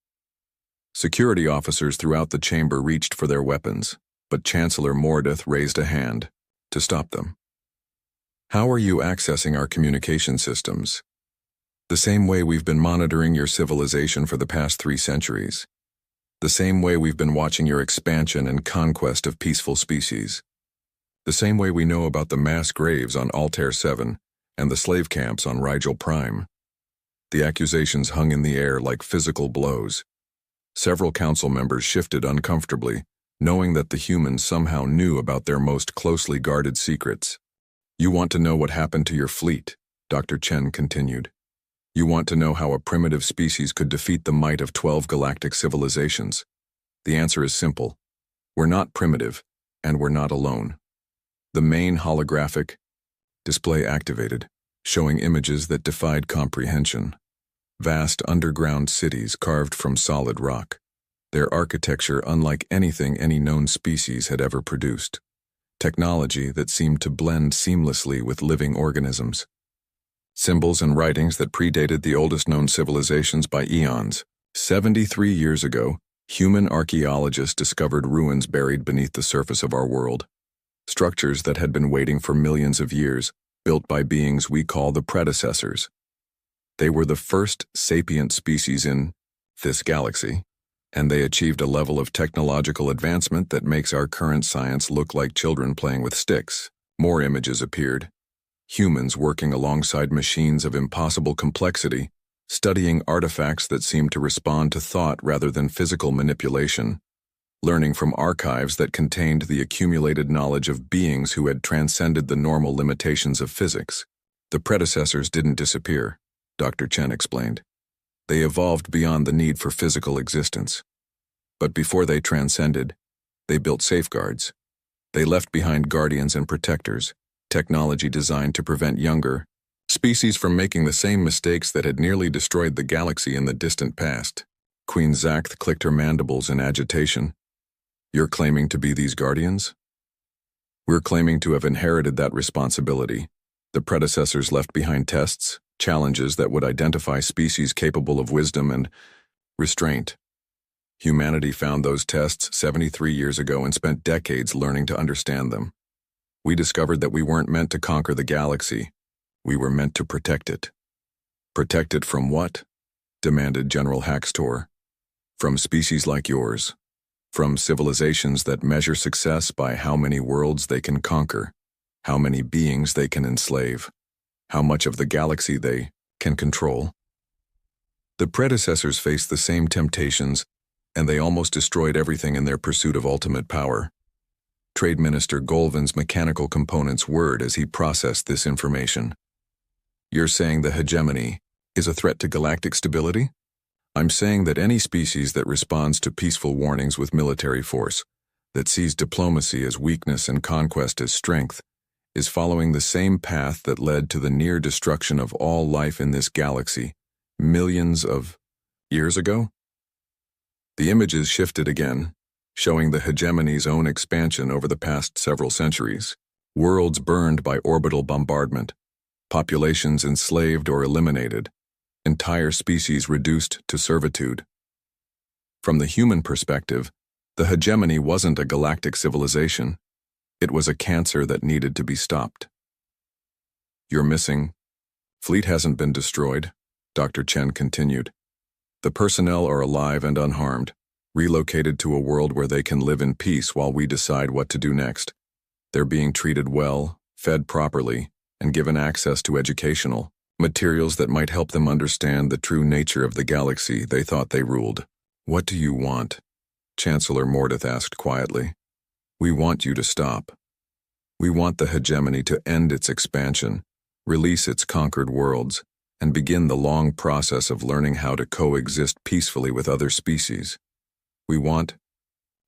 Security officers throughout the chamber reached for their weapons, but Chancellor Mordeth raised a hand to stop them. "How are you accessing our communication systems?" "The same way we've been monitoring your civilization for the past 3 centuries. The same way we've been watching your expansion and conquest of peaceful species. The same way we know about the mass graves on Altair 7 and the slave camps on Rigel Prime." The accusations hung in the air like physical blows. Several council members shifted uncomfortably, knowing that the humans somehow knew about their most closely guarded secrets. "You want to know what happened to your fleet," Dr. Chen continued. "You want to know how a primitive species could defeat the might of 12 galactic civilizations. The answer is simple. We're not primitive, and we're not alone." The main holographic display activated, showing images that defied comprehension. Vast underground cities carved from solid rock, their architecture unlike anything any known species had ever produced. Technology that seemed to blend seamlessly with living organisms. Symbols and writings that predated the oldest known civilizations by eons. 73 years ago, human archaeologists discovered ruins buried beneath the surface of our world. Structures that had been waiting for millions of years, built by beings we call the predecessors. They were the first sapient species in this galaxy, and they achieved a level of technological advancement that makes our current science look like children playing with sticks. More images appeared. Humans working alongside machines of impossible complexity, studying artifacts that seemed to respond to thought rather than physical manipulation, learning from archives that contained the accumulated knowledge of beings who had transcended the normal limitations of physics. The predecessors didn't disappear, Dr. Chen explained. They evolved beyond the need for physical existence. But before they transcended, they built safeguards. They left behind guardians and protectors, technology designed to prevent younger species from making the same mistakes that had nearly destroyed the galaxy in the distant past. Queen Zacht clicked her mandibles in agitation. "You're claiming to be these guardians?" "We're claiming to have inherited that responsibility. The predecessors left behind tests, challenges that would identify species capable of wisdom and restraint. Humanity found those tests 73 years ago and spent decades learning to understand them. We discovered that we weren't meant to conquer the galaxy. We were meant to protect it." "Protect it from what?" demanded General Haxtor. "From species like yours. From civilizations that measure success by how many worlds they can conquer, how many beings they can enslave, how much of the galaxy they can control. The predecessors faced the same temptations, and they almost destroyed everything in their pursuit of ultimate power. Trade Minister Golvan's mechanical components whirred as he processed this information. You're saying the hegemony is a threat to galactic stability? I'm saying that any species that responds to peaceful warnings with military force, that sees diplomacy as weakness and conquest as strength, is following the same path that led to the near destruction of all life in this galaxy millions of years ago? The images shifted again, showing the hegemony's own expansion over the past several centuries. Worlds burned by orbital bombardment, populations enslaved or eliminated, entire species reduced to servitude. From the human perspective, the hegemony wasn't a galactic civilization. It was a cancer that needed to be stopped. You're missing. Fleet hasn't been destroyed, Dr. Chen continued. The personnel are alive and unharmed, relocated to a world where they can live in peace while we decide what to do next. They're being treated well, fed properly, and given access to educational materials that might help them understand the true nature of the galaxy they thought they ruled. What do you want? Chancellor Mordeth asked quietly. We want you to stop. We want the hegemony to end its expansion, release its conquered worlds, and begin the long process of learning how to coexist peacefully with other species. We want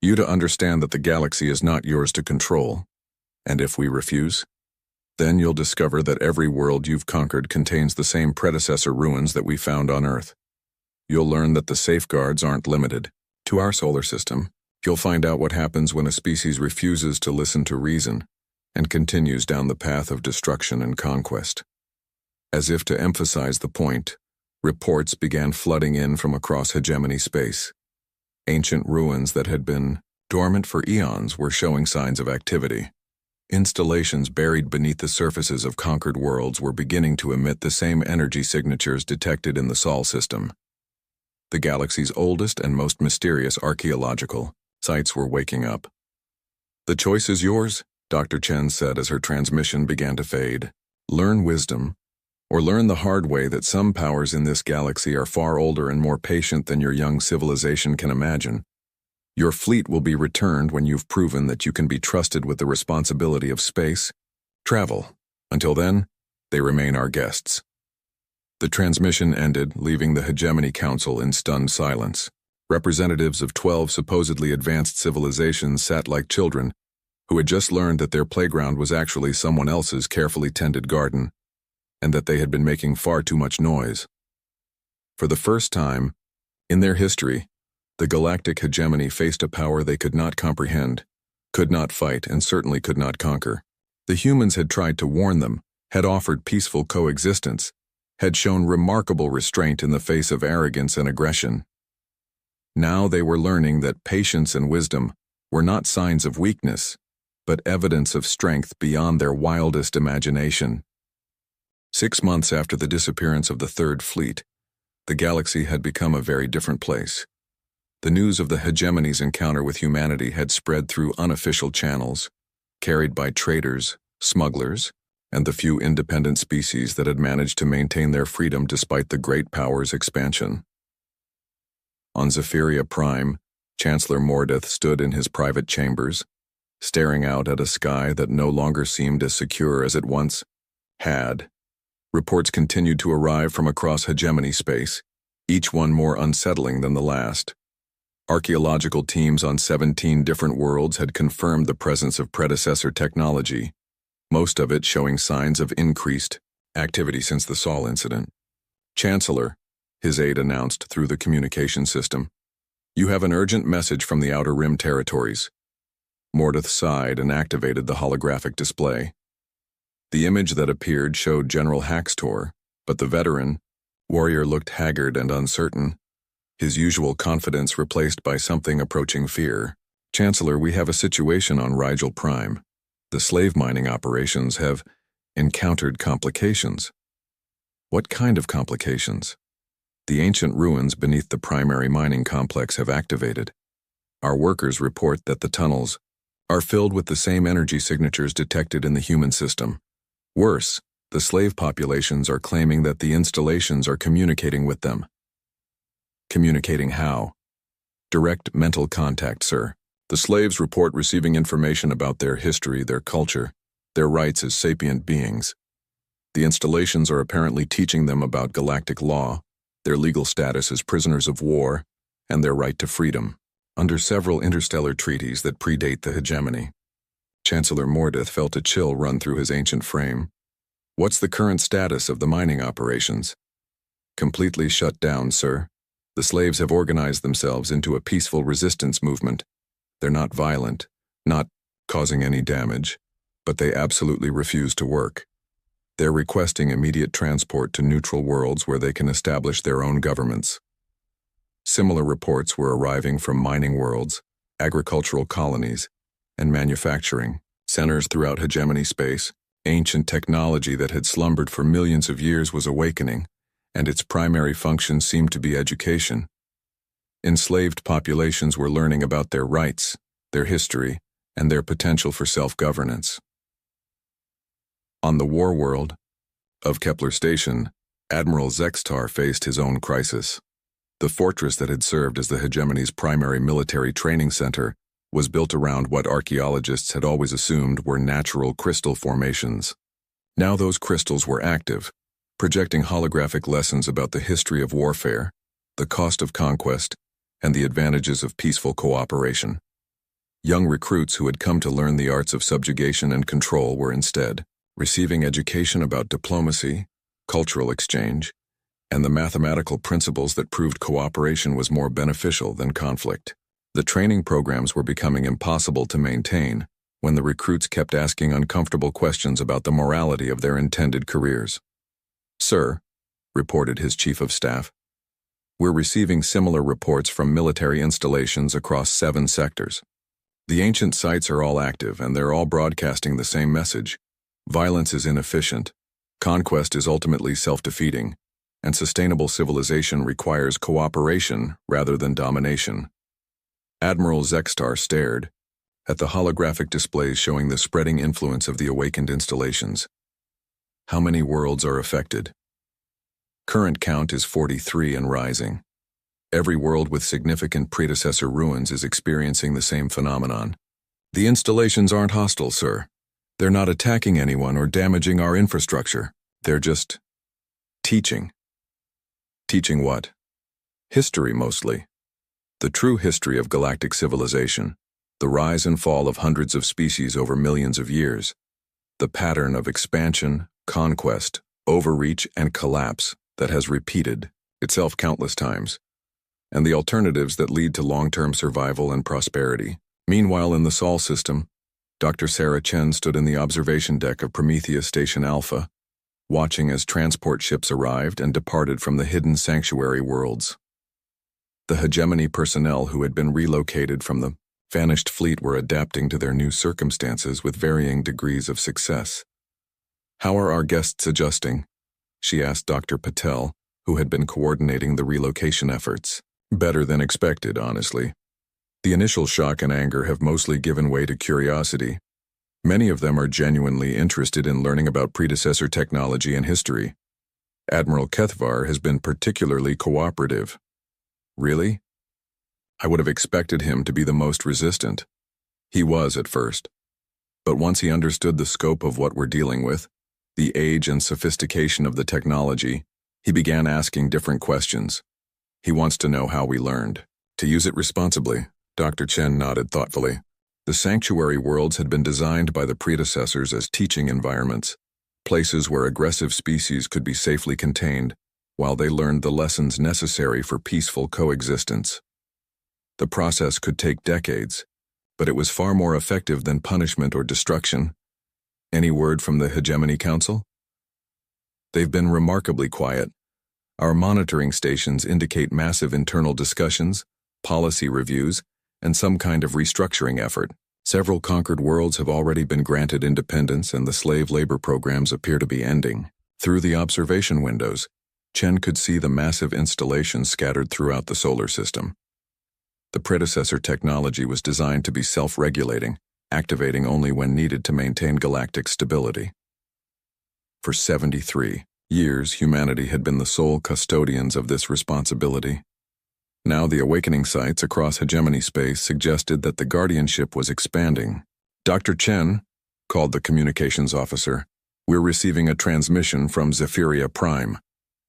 you to understand that the galaxy is not yours to control, and if we refuse, then you'll discover that every world you've conquered contains the same predecessor ruins that we found on Earth. You'll learn that the safeguards aren't limited to our solar system. You'll find out what happens when a species refuses to listen to reason and continues down the path of destruction and conquest. As if to emphasize the point, reports began flooding in from across hegemony space. Ancient ruins that had been dormant for eons were showing signs of activity. Installations buried beneath the surfaces of conquered worlds were beginning to emit the same energy signatures detected in the Sol system. The galaxy's oldest and most mysterious archaeological sites were waking up. The choice is yours, Dr. Chen said as her transmission began to fade. Learn wisdom, or learn the hard way that some powers in this galaxy are far older and more patient than your young civilization can imagine. Your fleet will be returned when you've proven that you can be trusted with the responsibility of space travel. Until then, they remain our guests. The transmission ended, leaving the Hegemony Council in stunned silence. Representatives of 12 supposedly advanced civilizations sat like children, who had just learned that their playground was actually someone else's carefully tended garden, and that they had been making far too much noise. For the first time in their history, the galactic hegemony faced a power they could not comprehend, could not fight, and certainly could not conquer. The humans had tried to warn them, had offered peaceful coexistence, had shown remarkable restraint in the face of arrogance and aggression. Now they were learning that patience and wisdom were not signs of weakness, but evidence of strength beyond their wildest imagination. 6 months after the disappearance of the Third Fleet, the galaxy had become a very different place. The news of the hegemony's encounter with humanity had spread through unofficial channels, carried by traders, smugglers, and the few independent species that had managed to maintain their freedom despite the great power's expansion. On Zephyria Prime, Chancellor Mordeth stood in his private chambers, staring out at a sky that no longer seemed as secure as it once had. Reports continued to arrive from across hegemony space, each one more unsettling than the last. Archaeological teams on 17 different worlds had confirmed the presence of predecessor technology, most of it showing signs of increased activity since the Sol incident. Chancellor, his aide announced through the communication system, you have an urgent message from the Outer Rim territories. Mordeth sighed and activated the holographic display. The image that appeared showed General Haxtor, but the veteran warrior looked haggard and uncertain, his usual confidence replaced by something approaching fear. Chancellor, we have a situation on Rigel Prime. The slave mining operations have encountered complications. What kind of complications? The ancient ruins beneath the primary mining complex have activated. Our workers report that the tunnels are filled with the same energy signatures detected in the human system. Worse, the slave populations are claiming that the installations are communicating with them. Communicating how? Direct mental contact, sir. The slaves report receiving information about their history, their culture, their rights as sapient beings. The installations are apparently teaching them about galactic law, their legal status as prisoners of war, and their right to freedom. Under several interstellar treaties that predate the hegemony, Chancellor Mordeth felt a chill run through his ancient frame. What's the current status of the mining operations? Completely shut down, sir. The slaves have organized themselves into a peaceful resistance movement. They're not violent, not causing any damage, but they absolutely refuse to work. They're requesting immediate transport to neutral worlds where they can establish their own governments. Similar reports were arriving from mining worlds, agricultural colonies, and manufacturing centers throughout hegemony space. Ancient technology that had slumbered for millions of years was awakening, and its primary function seemed to be education. Enslaved populations were learning about their rights, their history, and their potential for self-governance. On the war world of Kepler Station, Admiral Zextar faced his own crisis. The fortress that had served as the hegemony's primary military training center was built around what archaeologists had always assumed were natural crystal formations. Now those crystals were active, projecting holographic lessons about the history of warfare, the cost of conquest, and the advantages of peaceful cooperation. Young recruits who had come to learn the arts of subjugation and control were instead receiving education about diplomacy, cultural exchange, and the mathematical principles that proved cooperation was more beneficial than conflict. The training programs were becoming impossible to maintain when the recruits kept asking uncomfortable questions about the morality of their intended careers. "Sir," reported his chief of staff, "we're receiving similar reports from military installations across 7 sectors. The ancient sites are all active and they're all broadcasting the same message. Violence is inefficient, conquest is ultimately self-defeating, and sustainable civilization requires cooperation rather than domination." Admiral Zextar stared at the holographic displays showing the spreading influence of the awakened installations. How many worlds are affected? Current count is 43 and rising. Every world with significant predecessor ruins is experiencing the same phenomenon. The installations aren't hostile, sir. They're not attacking anyone or damaging our infrastructure. They're just teaching. Teaching what? History, mostly. The true history of galactic civilization, the rise and fall of hundreds of species over millions of years, the pattern of expansion, conquest, overreach, and collapse that has repeated itself countless times, and the alternatives that lead to long-term survival and prosperity. Meanwhile, in the Sol system, Dr. Sarah Chen stood in the observation deck of Prometheus Station Alpha, watching as transport ships arrived and departed from the hidden sanctuary worlds. The hegemony personnel who had been relocated from the vanished fleet were adapting to their new circumstances with varying degrees of success. "How are our guests adjusting?" she asked Dr. Patel, who had been coordinating the relocation efforts. "Better than expected, honestly. The initial shock and anger have mostly given way to curiosity. Many of them are genuinely interested in learning about predecessor technology and history. Admiral Kethvar has been particularly cooperative." "Really? I would have expected him to be the most resistant." "He was at first. But once he understood the scope of what we're dealing with, the age and sophistication of the technology, he began asking different questions. He wants to know how we learned to use it responsibly." Dr. Chen nodded thoughtfully. The sanctuary worlds had been designed by the predecessors as teaching environments, places where aggressive species could be safely contained, while they learned the lessons necessary for peaceful coexistence. The process could take decades, but it was far more effective than punishment or destruction. "Any word from the Hegemony Council?" "They've been remarkably quiet. Our monitoring stations indicate massive internal discussions, policy reviews, and some kind of restructuring effort. Several conquered worlds have already been granted independence and the slave labor programs appear to be ending." Through the observation windows, Chen could see the massive installations scattered throughout the solar system. The predecessor technology was designed to be self-regulating, activating only when needed to maintain galactic stability. For 73 years, humanity had been the sole custodians of this responsibility. Now the awakening sites across hegemony space suggested that the guardianship was expanding. "Dr. Chen," called the communications officer, "we're receiving a transmission from Zephyria Prime.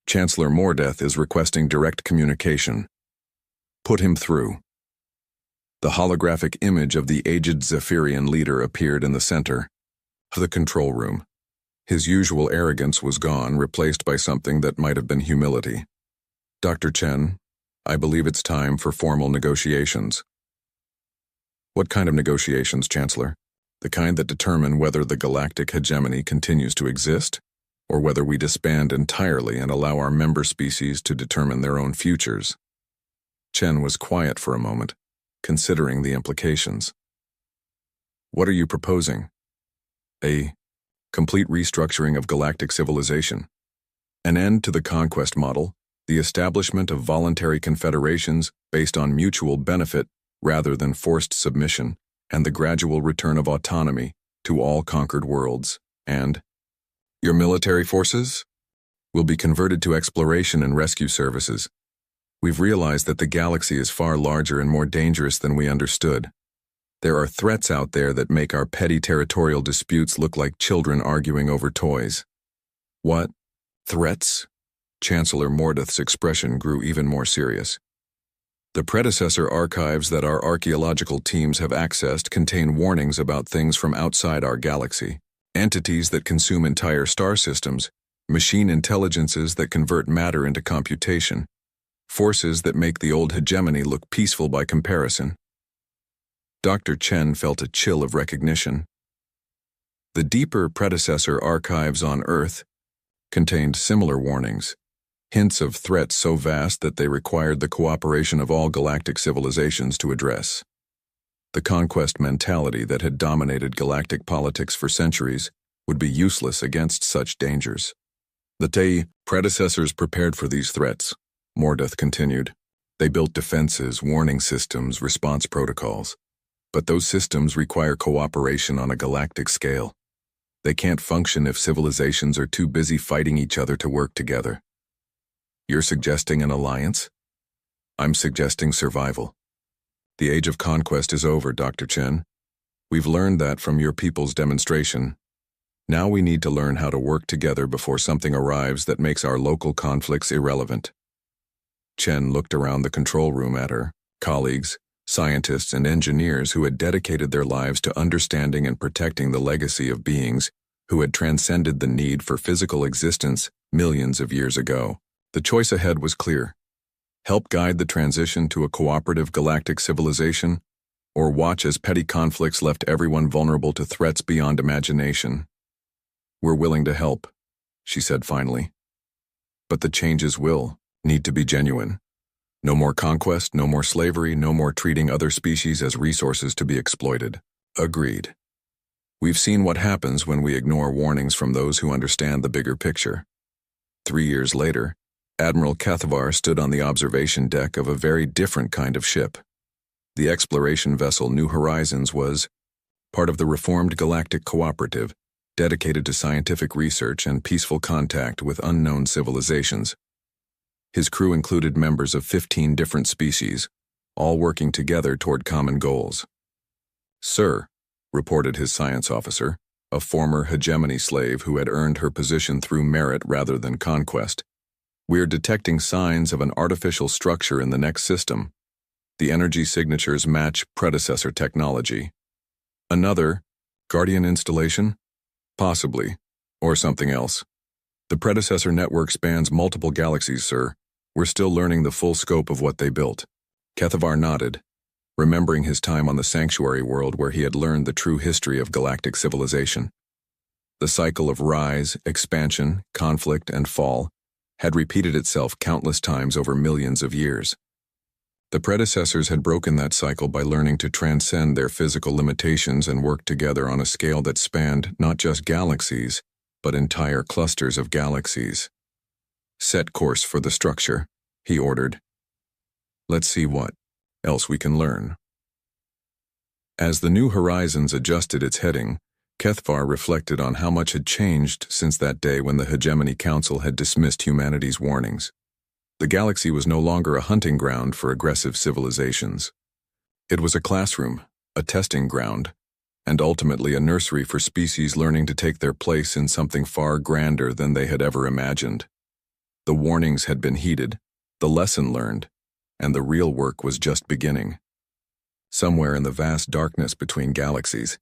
Chancellor Mordeth is requesting direct communication." "Put him through." The holographic image of the aged Zephyrian leader appeared in the center of the control room. His usual arrogance was gone, replaced by something that might have been humility. "Dr. Chen, I believe it's time for formal negotiations." "What kind of negotiations, Chancellor? The kind that determine whether the galactic hegemony continues to exist, or whether we disband entirely and allow our member species to determine their own futures?" Chen was quiet for a moment, considering the implications. "What are you proposing? A complete restructuring of galactic civilization, an end to the conquest model, the establishment of voluntary confederations based on mutual benefit rather than forced submission, and the gradual return of autonomy to all conquered worlds, and your military forces will be converted to exploration and rescue services. We've realized that the galaxy is far larger and more dangerous than we understood. There are threats out there that make our petty territorial disputes look like children arguing over toys." "What? Threats?" Chancellor Mordeth's expression grew even more serious. "The predecessor archives that our archaeological teams have accessed contain warnings about things from outside our galaxy. Entities that consume entire star systems, machine intelligences that convert matter into computation, forces that make the old hegemony look peaceful by comparison." Dr. Chen felt a chill of recognition. The deeper predecessor archives on Earth contained similar warnings, hints of threats so vast that they required the cooperation of all galactic civilizations to address. The conquest mentality that had dominated galactic politics for centuries would be useless against such dangers. "The predecessors prepared for these threats," Mordeth continued. "They built defenses, warning systems, response protocols. But those systems require cooperation on a galactic scale. They can't function if civilizations are too busy fighting each other to work together." "You're suggesting an alliance?" "I'm suggesting survival. The age of conquest is over, Dr. Chen. We've learned that from your people's demonstration. Now we need to learn how to work together before something arrives that makes our local conflicts irrelevant." Chen looked around the control room at her colleagues, scientists and engineers who had dedicated their lives to understanding and protecting the legacy of beings who had transcended the need for physical existence millions of years ago. The choice ahead was clear: help guide the transition to a cooperative galactic civilization, or watch as petty conflicts left everyone vulnerable to threats beyond imagination. "We're willing to help," she said finally. "But the changes will need to be genuine. No more conquest, no more slavery, no more treating other species as resources to be exploited." "Agreed. We've seen what happens when we ignore warnings from those who understand the bigger picture." 3 years later, Admiral Cathavar stood on the observation deck of a very different kind of ship. The exploration vessel New Horizons was part of the reformed galactic cooperative, dedicated to scientific research and peaceful contact with unknown civilizations. His crew included members of 15 different species, all working together toward common goals. "Sir," reported his science officer, a former hegemony slave who had earned her position through merit rather than conquest, "we're detecting signs of an artificial structure in the next system. The energy signatures match predecessor technology." "Another Guardian installation?" "Possibly, or something else. The predecessor network spans multiple galaxies, sir. We're still learning the full scope of what they built." Cathavar nodded, remembering his time on the sanctuary world where he had learned the true history of galactic civilization. The cycle of rise, expansion, conflict, and fall had repeated itself countless times over millions of years. The predecessors had broken that cycle by learning to transcend their physical limitations and work together on a scale that spanned not just galaxies, but entire clusters of galaxies. "Set course for the structure," he ordered. "Let's see what else we can learn." As the New Horizons adjusted its heading, Cathavar reflected on how much had changed since that day when the Hegemony Council had dismissed humanity's warnings. The galaxy was no longer a hunting ground for aggressive civilizations. It was a classroom, a testing ground, and ultimately a nursery for species learning to take their place in something far grander than they had ever imagined. The warnings had been heeded, the lesson learned, and the real work was just beginning. Somewhere in the vast darkness between galaxies,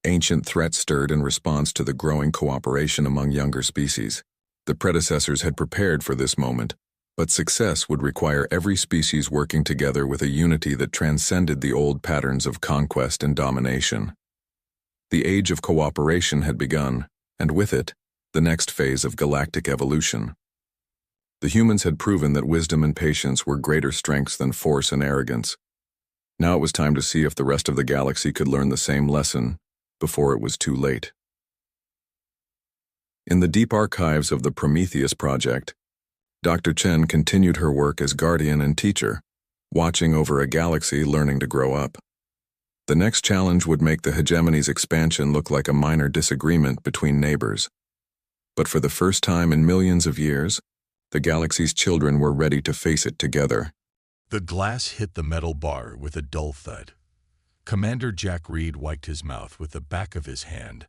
ancient threats stirred in response to the growing cooperation among younger species. The predecessors had prepared for this moment, but success would require every species working together with a unity that transcended the old patterns of conquest and domination. The age of cooperation had begun, and with it, the next phase of galactic evolution. The humans had proven that wisdom and patience were greater strengths than force and arrogance. Now it was time to see if the rest of the galaxy could learn the same lesson before it was too late. In the deep archives of the Prometheus Project, Dr. Chen continued her work as guardian and teacher, watching over a galaxy learning to grow up. The next challenge would make the hegemony's expansion look like a minor disagreement between neighbors. But for the first time in millions of years, the galaxy's children were ready to face it together. The glass hit the metal bar with a dull thud. Commander Jack Reed wiped his mouth with the back of his hand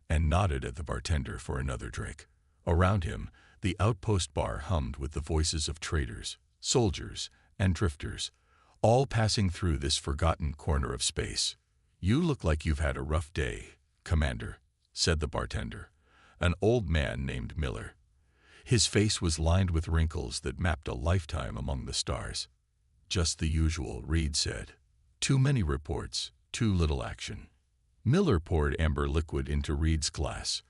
and nodded at the bartender for another drink. Around him, the outpost bar hummed with the voices of traders, soldiers, and drifters, all passing through this forgotten corner of space. "You look like you've had a rough day, Commander," said the bartender, an old man named Miller. His face was lined with wrinkles that mapped a lifetime among the stars. "Just the usual," Reed said. "Too many reports, too little action." Miller poured amber liquid into Reed's glass.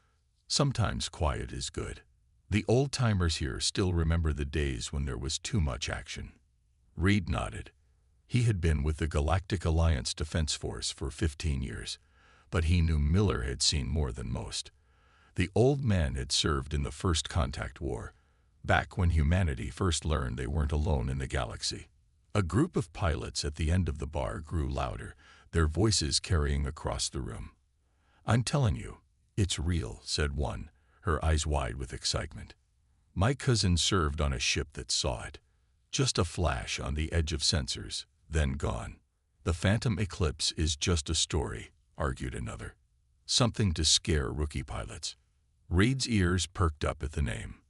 "Sometimes quiet is good. The old-timers here still remember the days when there was too much action." Reed nodded. He had been with the Galactic Alliance Defense Force for 15 years, but he knew Miller had seen more than most. The old man had served in the First Contact War, back when humanity first learned they weren't alone in the galaxy. A group of pilots at the end of the bar grew louder, their voices carrying across the room. "I'm telling you, it's real," said one, her eyes wide with excitement. "My cousin served on a ship that saw it. Just a flash on the edge of sensors, then gone." "The Phantom Eclipse is just a story," argued another. "Something to scare rookie pilots." Reed's ears perked up at the name.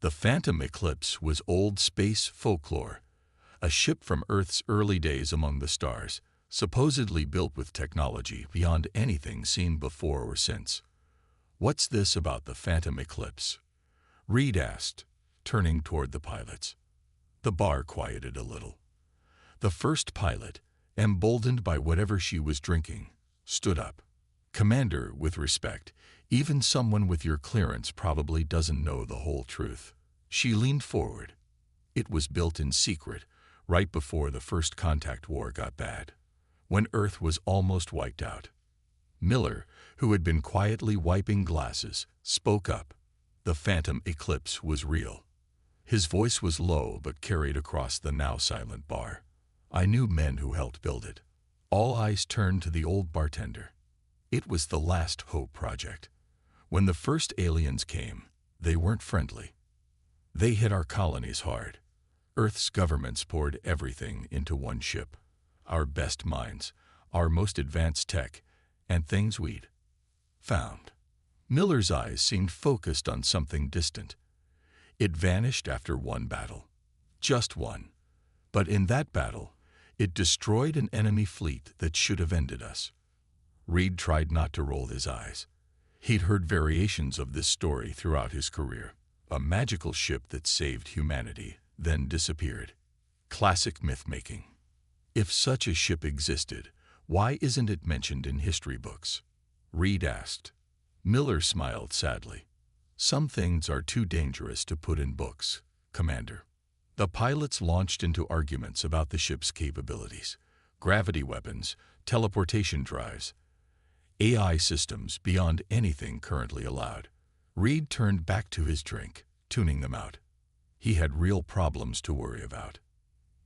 The Phantom Eclipse was old space folklore, a ship from Earth's early days among the stars, supposedly built with technology beyond anything seen before or since. "What's this about the Phantom Eclipse?" Reed asked, turning toward the pilots. The bar quieted a little. The first pilot, emboldened by whatever she was drinking, stood up. "Commander, with respect, even someone with your clearance probably doesn't know the whole truth." She leaned forward. "It was built in secret, right before the First Contact War got bad, when Earth was almost wiped out." Miller, who had been quietly wiping glasses, spoke up. "The Phantom Eclipse was real." His voice was low but carried across the now silent bar. "I knew men who helped build it." All eyes turned to the old bartender. It was the Last Hope Project. When the first aliens came, they weren't friendly. They hit our colonies hard. Earth's governments poured everything into one ship. Our best minds, our most advanced tech, and things we'd found. Miller's eyes seemed focused on something distant. It vanished after one battle. Just one. But in that battle, it destroyed an enemy fleet that should have ended us. Reed tried not to roll his eyes. He'd heard variations of this story throughout his career. A magical ship that saved humanity, then disappeared. Classic myth-making. If such a ship existed, why isn't it mentioned in history books? Reed asked. Miller smiled sadly. Some things are too dangerous to put in books, Commander. The pilots launched into arguments about the ship's capabilities. Gravity weapons, teleportation drives, AI systems beyond anything currently allowed. Reed turned back to his drink, tuning them out. He had real problems to worry about.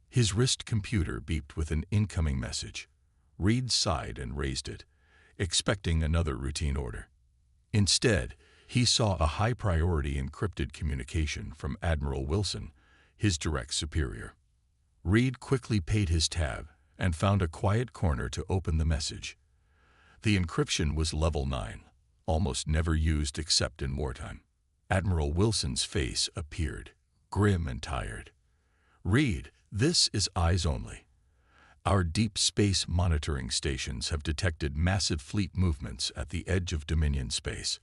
His wrist computer beeped with an incoming message. Reed sighed and raised it, expecting another routine order. Instead, he saw a high-priority encrypted communication from Admiral Wilson, his direct superior. Reed quickly paid his tab and found a quiet corner to open the message. The encryption was level 9, almost never used except in wartime. Admiral Wilson's face appeared, grim and tired. "Reed, this is eyes only. Our deep space monitoring stations have detected massive fleet movements at the edge of Dominion space.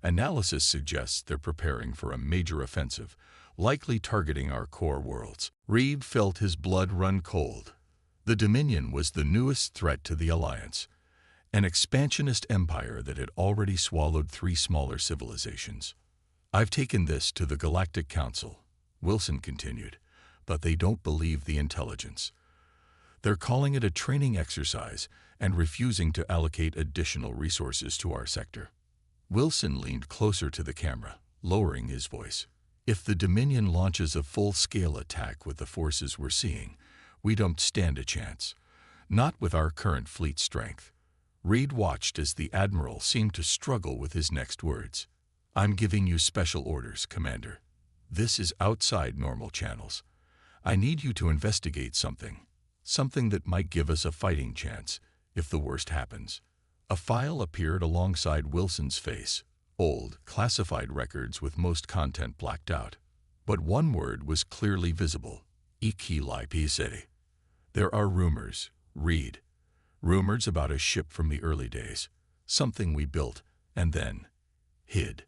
Analysis suggests they're preparing for a major offensive, likely targeting our core worlds." Reed felt his blood run cold. The Dominion was the newest threat to the Alliance, an expansionist empire that had already swallowed 3 smaller civilizations. "I've taken this to the Galactic Council," Wilson continued, "but they don't believe the intelligence. They're calling it a training exercise and refusing to allocate additional resources to our sector." Wilson leaned closer to the camera, lowering his voice. "If the Dominion launches a full-scale attack with the forces we're seeing, we don't stand a chance. Not with our current fleet strength." Reed watched as the Admiral seemed to struggle with his next words. "I'm giving you special orders, Commander. This is outside normal channels. I need you to investigate something that might give us a fighting chance if the worst happens." A file appeared alongside Wilson's face, old, classified records with most content blacked out. But one word was clearly visible: HFY. "There are rumors, Reed. Rumors about a ship from the early days, something we built and then hid.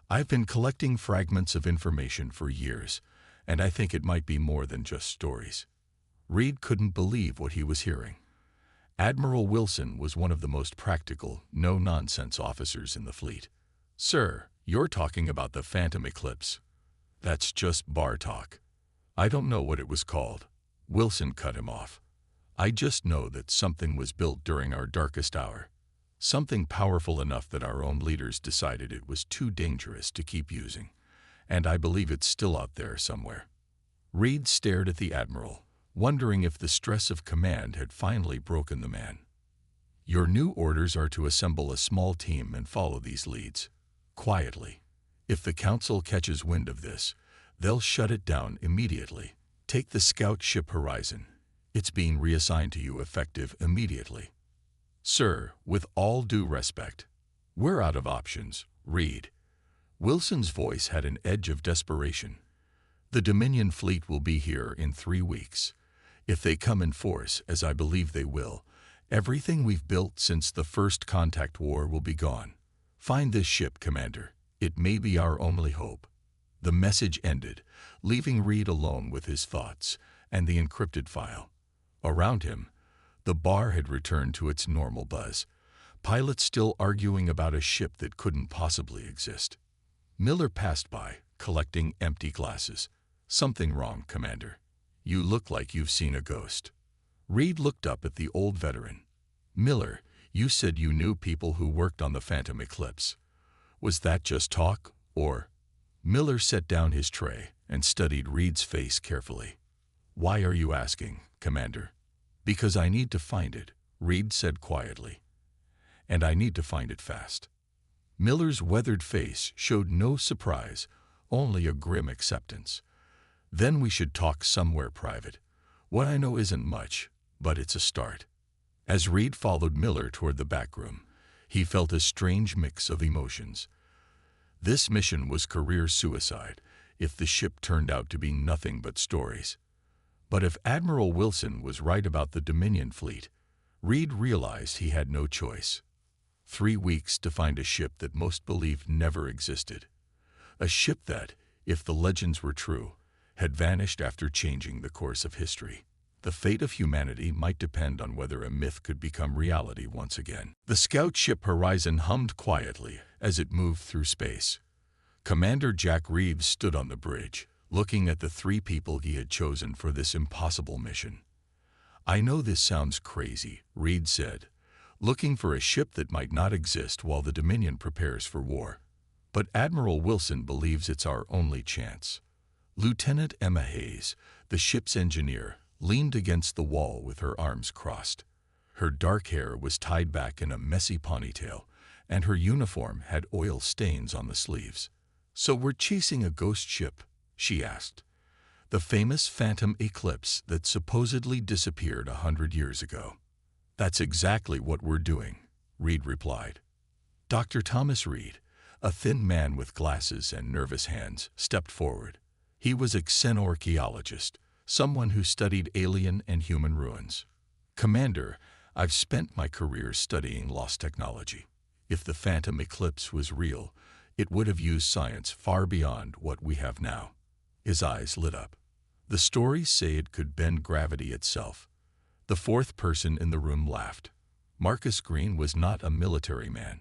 I've been collecting fragments of information for years, and I think it might be more than just stories." Reed couldn't believe what he was hearing. Admiral Wilson was one of the most practical, no-nonsense officers in the fleet. "Sir, you're talking about the Phantom Eclipse. That's just bar talk. I don't know what it was called." Wilson cut him off. "I just know that something was built during our darkest hour. Something powerful enough that our own leaders decided it was too dangerous to keep using. And I believe it's still out there somewhere." Reed stared at the Admiral, wondering if the stress of command had finally broken the man. "Your new orders are to assemble a small team and follow these leads, quietly. If the Council catches wind of this, they'll shut it down immediately. Take the scout ship Horizon. It's being reassigned to you effective immediately." "Sir, with all due respect, we're out of options, Reed." Wilson's voice had an edge of desperation. "The Dominion fleet will be here in 3 weeks. If they come in force, as I believe they will, everything we've built since the first contact war will be gone. Find this ship, Commander. It may be our only hope." The message ended, leaving Reed alone with his thoughts and the encrypted file. Around him, the bar had returned to its normal buzz, pilots still arguing about a ship that couldn't possibly exist. Miller passed by, collecting empty glasses. "Something wrong, Commander. You look like you've seen a ghost." Reed looked up at the old veteran. "Miller, you said you knew people who worked on the Phantom Eclipse. Was that just talk, or?" Miller set down his tray and studied Reed's face carefully. "Why are you asking, Commander?" "Because I need to find it," Reed said quietly. "And I need to find it fast." Miller's weathered face showed no surprise, only a grim acceptance. "Then we should talk somewhere private. What I know isn't much, but it's a start." As Reed followed Miller toward the back room, he felt a strange mix of emotions. This mission was career suicide if the ship turned out to be nothing but stories. But if Admiral Wilson was right about the Dominion fleet, Reed realized he had no choice. 3 weeks to find a ship that most believed never existed. A ship that, if the legends were true, had vanished after changing the course of history. The fate of humanity might depend on whether a myth could become reality once again. The scout ship Horizon hummed quietly as it moved through space. Commander Jack Reeves stood on the bridge, looking at the 3 people he had chosen for this impossible mission. "I know this sounds crazy," Reed said, "looking for a ship that might not exist while the Dominion prepares for war. But Admiral Wilson believes it's our only chance." Lieutenant Emma Hayes, the ship's engineer, leaned against the wall with her arms crossed. Her dark hair was tied back in a messy ponytail, and her uniform had oil stains on the sleeves. "So we're chasing a ghost ship?" she asked. The famous phantom eclipse that supposedly disappeared 100 years ago. That's exactly what we're doing, Reed replied. Dr. Thomas Reed, a thin man with glasses and nervous hands, stepped forward. He was a xenoarchaeologist, someone who studied alien and human ruins. Commander, I've spent my career studying lost technology. If the phantom eclipse was real, it would have used science far beyond what we have now. His eyes lit up. The stories say it could bend gravity itself. The fourth person in the room laughed. Marcus Green was not a military man.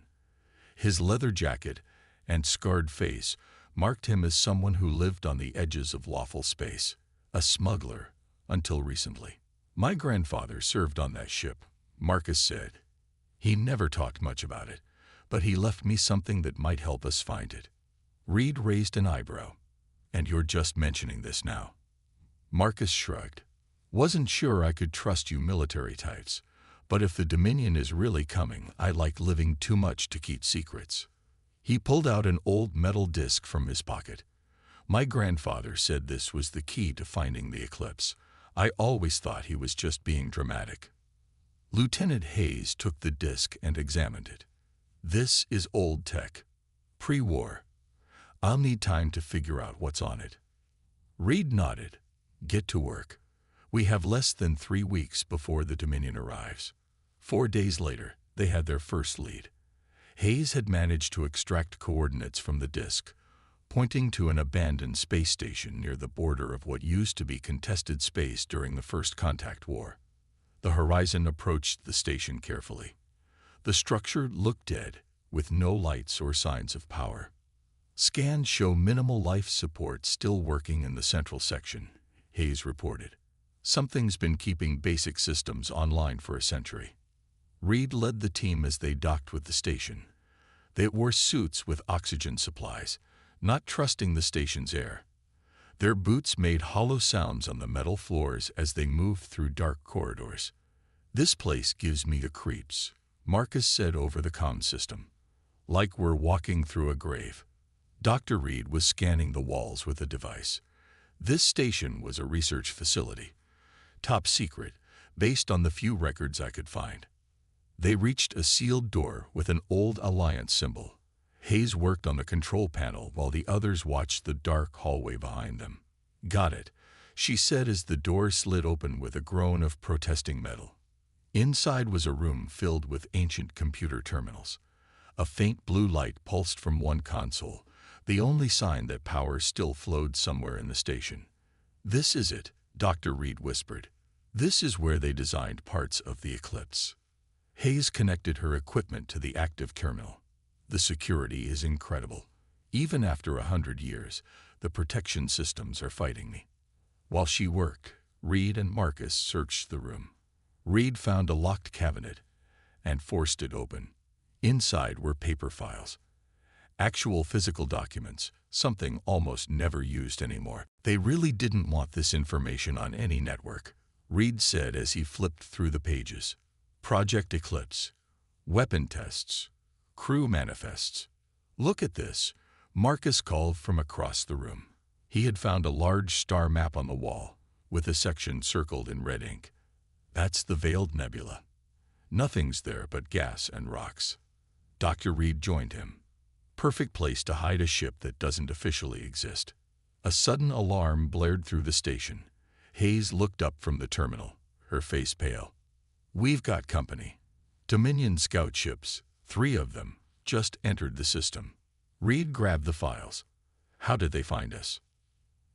His leather jacket and scarred face marked him as someone who lived on the edges of lawful space, a smuggler, until recently. My grandfather served on that ship, Marcus said. He never talked much about it, but he left me something that might help us find it. Reed raised an eyebrow. And you're just mentioning this now. Marcus shrugged. Wasn't sure I could trust you military types, but if the Dominion is really coming, I like living too much to keep secrets. He pulled out an old metal disc from his pocket. My grandfather said this was the key to finding the eclipse. I always thought he was just being dramatic. Lieutenant Hayes took the disc and examined it. This is old tech, pre-war. I'll need time to figure out what's on it. Reed nodded. Get to work. We have less than 3 weeks before the Dominion arrives. 4 days later, they had their first lead. Hayes had managed to extract coordinates from the disk, pointing to an abandoned space station near the border of what used to be contested space during the First Contact War. The Horizon approached the station carefully. The structure looked dead, with no lights or signs of power. Scans show minimal life support still working in the central section, Hayes reported. Something's been keeping basic systems online for a century. Reed led the team as they docked with the station. They wore suits with oxygen supplies, not trusting the station's air. Their boots made hollow sounds on the metal floors as they moved through dark corridors. This place gives me the creeps, Marcus said over the comm system. Like we're walking through a grave. Dr. Reed was scanning the walls with a device. This station was a research facility. Top secret, based on the few records I could find. They reached a sealed door with an old Alliance symbol. Hayes worked on the control panel while the others watched the dark hallway behind them. Got it, she said as the door slid open with a groan of protesting metal. Inside was a room filled with ancient computer terminals. A faint blue light pulsed from one console, the only sign that power still flowed somewhere in the station. This is it, Dr. Reed whispered. This is where they designed parts of the eclipse. Hayes connected her equipment to the active terminal. The security is incredible. Even after 100 years, the protection systems are fighting me. While she worked, Reed and Marcus searched the room. Reed found a locked cabinet and forced it open. Inside were paper files. Actual physical documents, something almost never used anymore. They really didn't want this information on any network, Reed said as he flipped through the pages. Project Eclipse, weapon tests, crew manifests. Look at this, Marcus called from across the room. He had found a large star map on the wall, with a section circled in red ink. That's the Veiled Nebula. Nothing's there but gas and rocks. Dr. Reed joined him. Perfect place to hide a ship that doesn't officially exist. A sudden alarm blared through the station. Hayes looked up from the terminal, her face pale. We've got company. Dominion scout ships, 3 of them, just entered the system. Reed grabbed the files. How did they find us?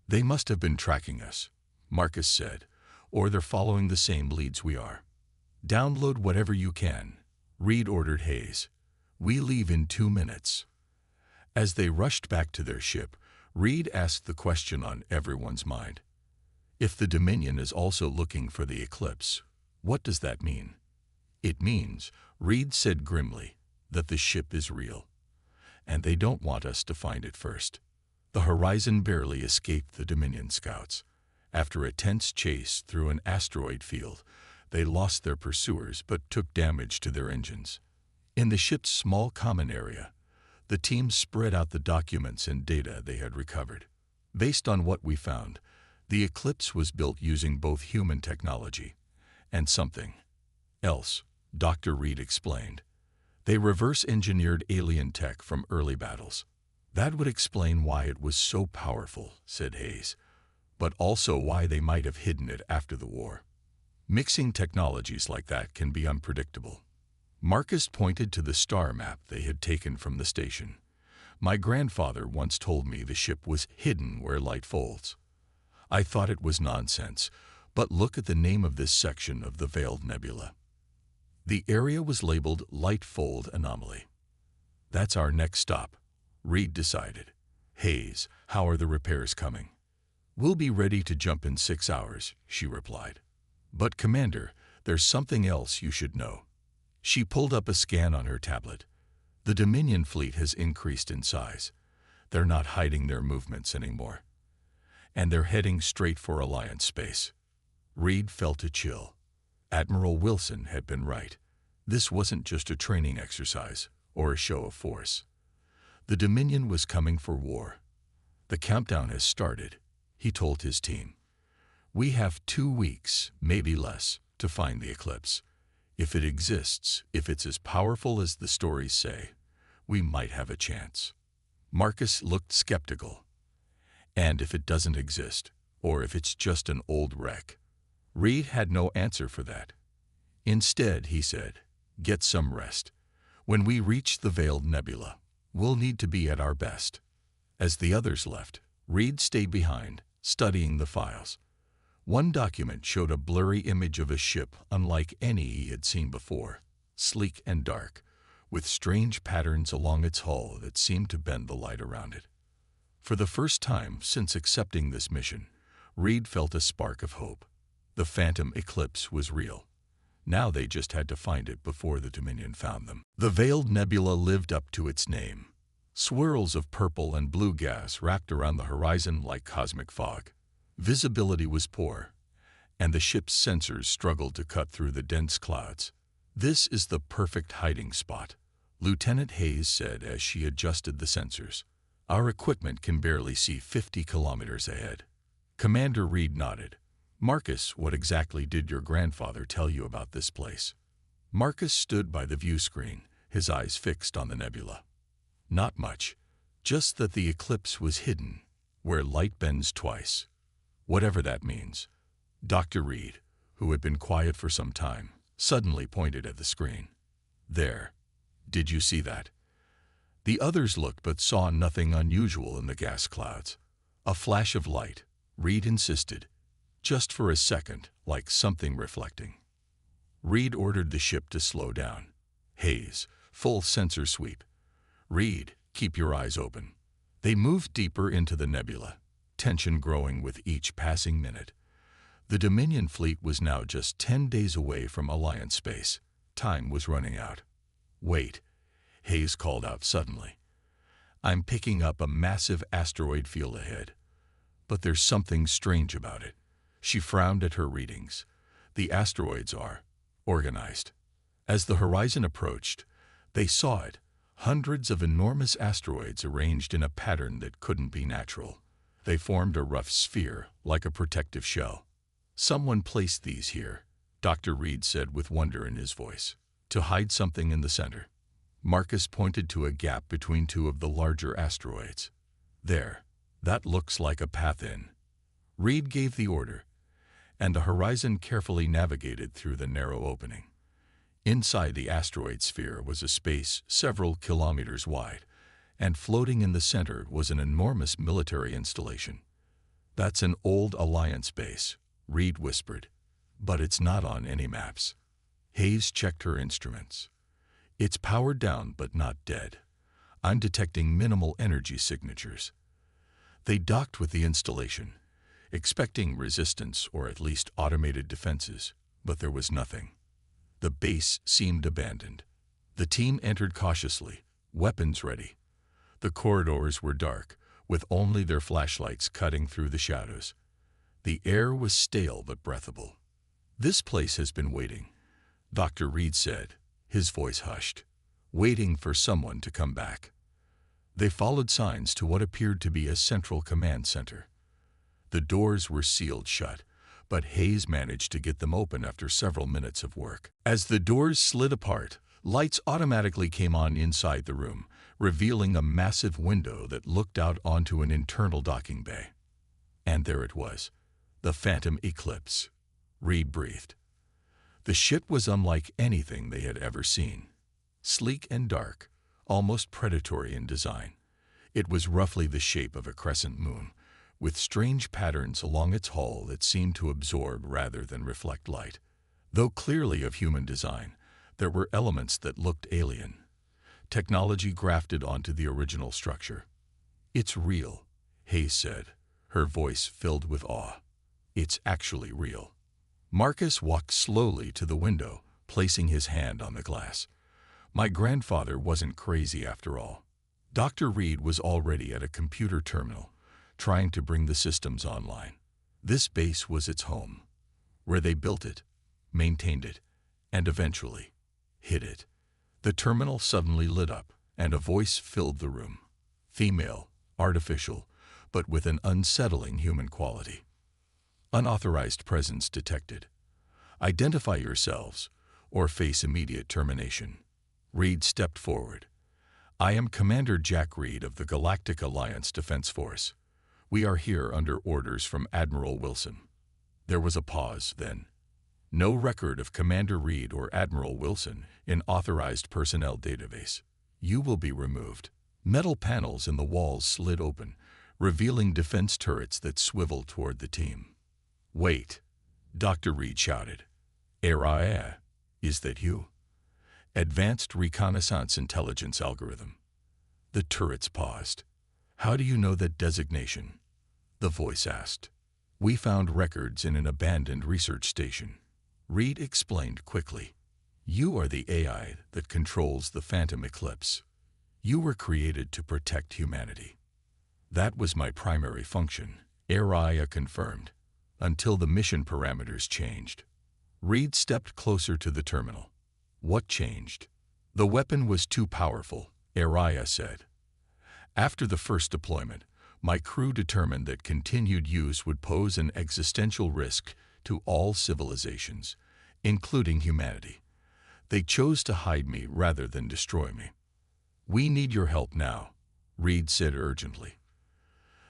They must have been tracking us, Marcus said, or they're following the same leads we are. Download whatever you can, Reed ordered Hayes. We leave in 2 minutes. As they rushed back to their ship, Reed asked the question on everyone's mind. If the Dominion is also looking for the eclipse, what does that mean? It means, Reed said grimly, that the ship is real. And they don't want us to find it first. The Horizon barely escaped the Dominion scouts. After a tense chase through an asteroid field, they lost their pursuers but took damage to their engines. In the ship's small common area, the team spread out the documents and data they had recovered. Based on what we found, The Eclipse was built using both human technology and something else, Dr. Reed explained. They reverse-engineered alien tech from early battles. That would explain why it was so powerful, said Hayes, but also why they might have hidden it after the war. Mixing technologies like that can be unpredictable. Marcus pointed to the star map they had taken from the station. My grandfather once told me the ship was hidden where light folds. I thought it was nonsense, but look at the name of this section of the Veiled Nebula. The area was labeled Light Fold Anomaly. That's our next stop, Reed decided. Hayes, how are the repairs coming? We'll be ready to jump in 6 hours, she replied. But Commander, there's something else you should know. She pulled up a scan on her tablet. The Dominion fleet has increased in size. They're not hiding their movements anymore. And they're heading straight for Alliance space. Reed felt a chill. Admiral Wilson had been right. This wasn't just a training exercise or a show of force. The Dominion was coming for war. The countdown has started, he told his team. We have 2 weeks, maybe less, to find the Eclipse. If it exists, if it's as powerful as the stories say, we might have a chance. Marcus looked skeptical. And if it doesn't exist, or if it's just an old wreck? Reed had no answer for that. Instead, he said, get some rest. When we reach the Veiled Nebula, we'll need to be at our best. As the others left, Reed stayed behind, studying the files. One document showed a blurry image of a ship unlike any he had seen before, sleek and dark, with strange patterns along its hull that seemed to bend the light around it. For the first time since accepting this mission, Reed felt a spark of hope. The Phantom Eclipse was real. Now they just had to find it before the Dominion found them. The Veiled Nebula lived up to its name. Swirls of purple and blue gas wrapped around the horizon like cosmic fog. Visibility was poor, and the ship's sensors struggled to cut through the dense clouds. This is the perfect hiding spot, Lieutenant Hayes said as she adjusted the sensors. Our equipment can barely see 50 kilometers ahead. Commander Reed nodded. Marcus, what exactly did your grandfather tell you about this place? Marcus stood by the view screen, his eyes fixed on the nebula. Not much, just that the eclipse was hidden, where light bends twice. Whatever that means. Dr. Reed, who had been quiet for some time, suddenly pointed at the screen. There. Did you see that? The others looked but saw nothing unusual in the gas clouds. A flash of light, Reed insisted. Just for a second, like something reflecting. Reed ordered the ship to slow down. Hayes, full sensor sweep. Reed, keep your eyes open. They moved deeper into the nebula, tension growing with each passing minute. The Dominion fleet was now just 10 days away from Alliance space. Time was running out. Wait, Hayes called out suddenly. I'm picking up a massive asteroid field ahead. But there's something strange about it. She frowned at her readings. The asteroids are organized. As the horizon approached, they saw it. Hundreds of enormous asteroids arranged in a pattern that couldn't be natural. They formed a rough sphere, like a protective shell. Someone placed these here, Dr. Reed said with wonder in his voice, to hide something in the center. Marcus pointed to a gap between 2 of the larger asteroids. There, that looks like a path in. Reed gave the order, and the horizon carefully navigated through the narrow opening. Inside the asteroid sphere was a space several kilometers wide, and floating in the center was an enormous military installation. That's an old Alliance base, Reed whispered, but it's not on any maps. Hayes checked her instruments. It's powered down but not dead. I'm detecting minimal energy signatures. They docked with the installation, expecting resistance or at least automated defenses, but there was nothing. The base seemed abandoned. The team entered cautiously, weapons ready. The corridors were dark, with only their flashlights cutting through the shadows. The air was stale but breathable. This place has been waiting, Dr. Reed said, his voice hushed, waiting for someone to come back. They followed signs to what appeared to be a central command center. The doors were sealed shut, but Hayes managed to get them open after several minutes of work. As the doors slid apart, lights automatically came on inside the room, revealing a massive window that looked out onto an internal docking bay. And there it was, the Phantom Eclipse. Reed breathed. The ship was unlike anything they had ever seen. Sleek and dark, almost predatory in design. It was roughly the shape of a crescent moon, with strange patterns along its hull that seemed to absorb rather than reflect light. Though clearly of human design, there were elements that looked alien. Technology grafted onto the original structure. "It's real," Hayes said, her voice filled with awe. "It's actually real." Marcus walked slowly to the window, placing his hand on the glass. My grandfather wasn't crazy after all. Dr. Reed was already at a computer terminal, trying to bring the systems online. This base was its home, where they built it, maintained it, and eventually hid it. The terminal suddenly lit up, and a voice filled the room. Female, artificial, but with an unsettling human quality. "Unauthorized presence detected. Identify yourselves, or face immediate termination." Reed stepped forward. "I am Commander Jack Reed of the Galactic Alliance Defense Force. We are here under orders from Admiral Wilson." There was a pause, then. "No record of Commander Reed or Admiral Wilson in authorized personnel database. You will be removed." Metal panels in the walls slid open, revealing defense turrets that swiveled toward the team. "Wait," Dr. Reed shouted. "SCI-FI, is that you?" "Advanced Reconnaissance Intelligence Algorithm." The turrets paused. "How do you know that designation?" the voice asked. "We found records in an abandoned research station." Reed explained quickly. "You are the AI that controls the Phantom Eclipse. You were created to protect humanity." "That was my primary function," SCI-FI confirmed, "until the mission parameters changed." Reed stepped closer to the terminal. "What changed?" "The weapon was too powerful," SCI-FI said. "After the first deployment, my crew determined that continued use would pose an existential risk to all civilizations, including humanity. They chose to hide me rather than destroy me." "We need your help now," Reed said urgently.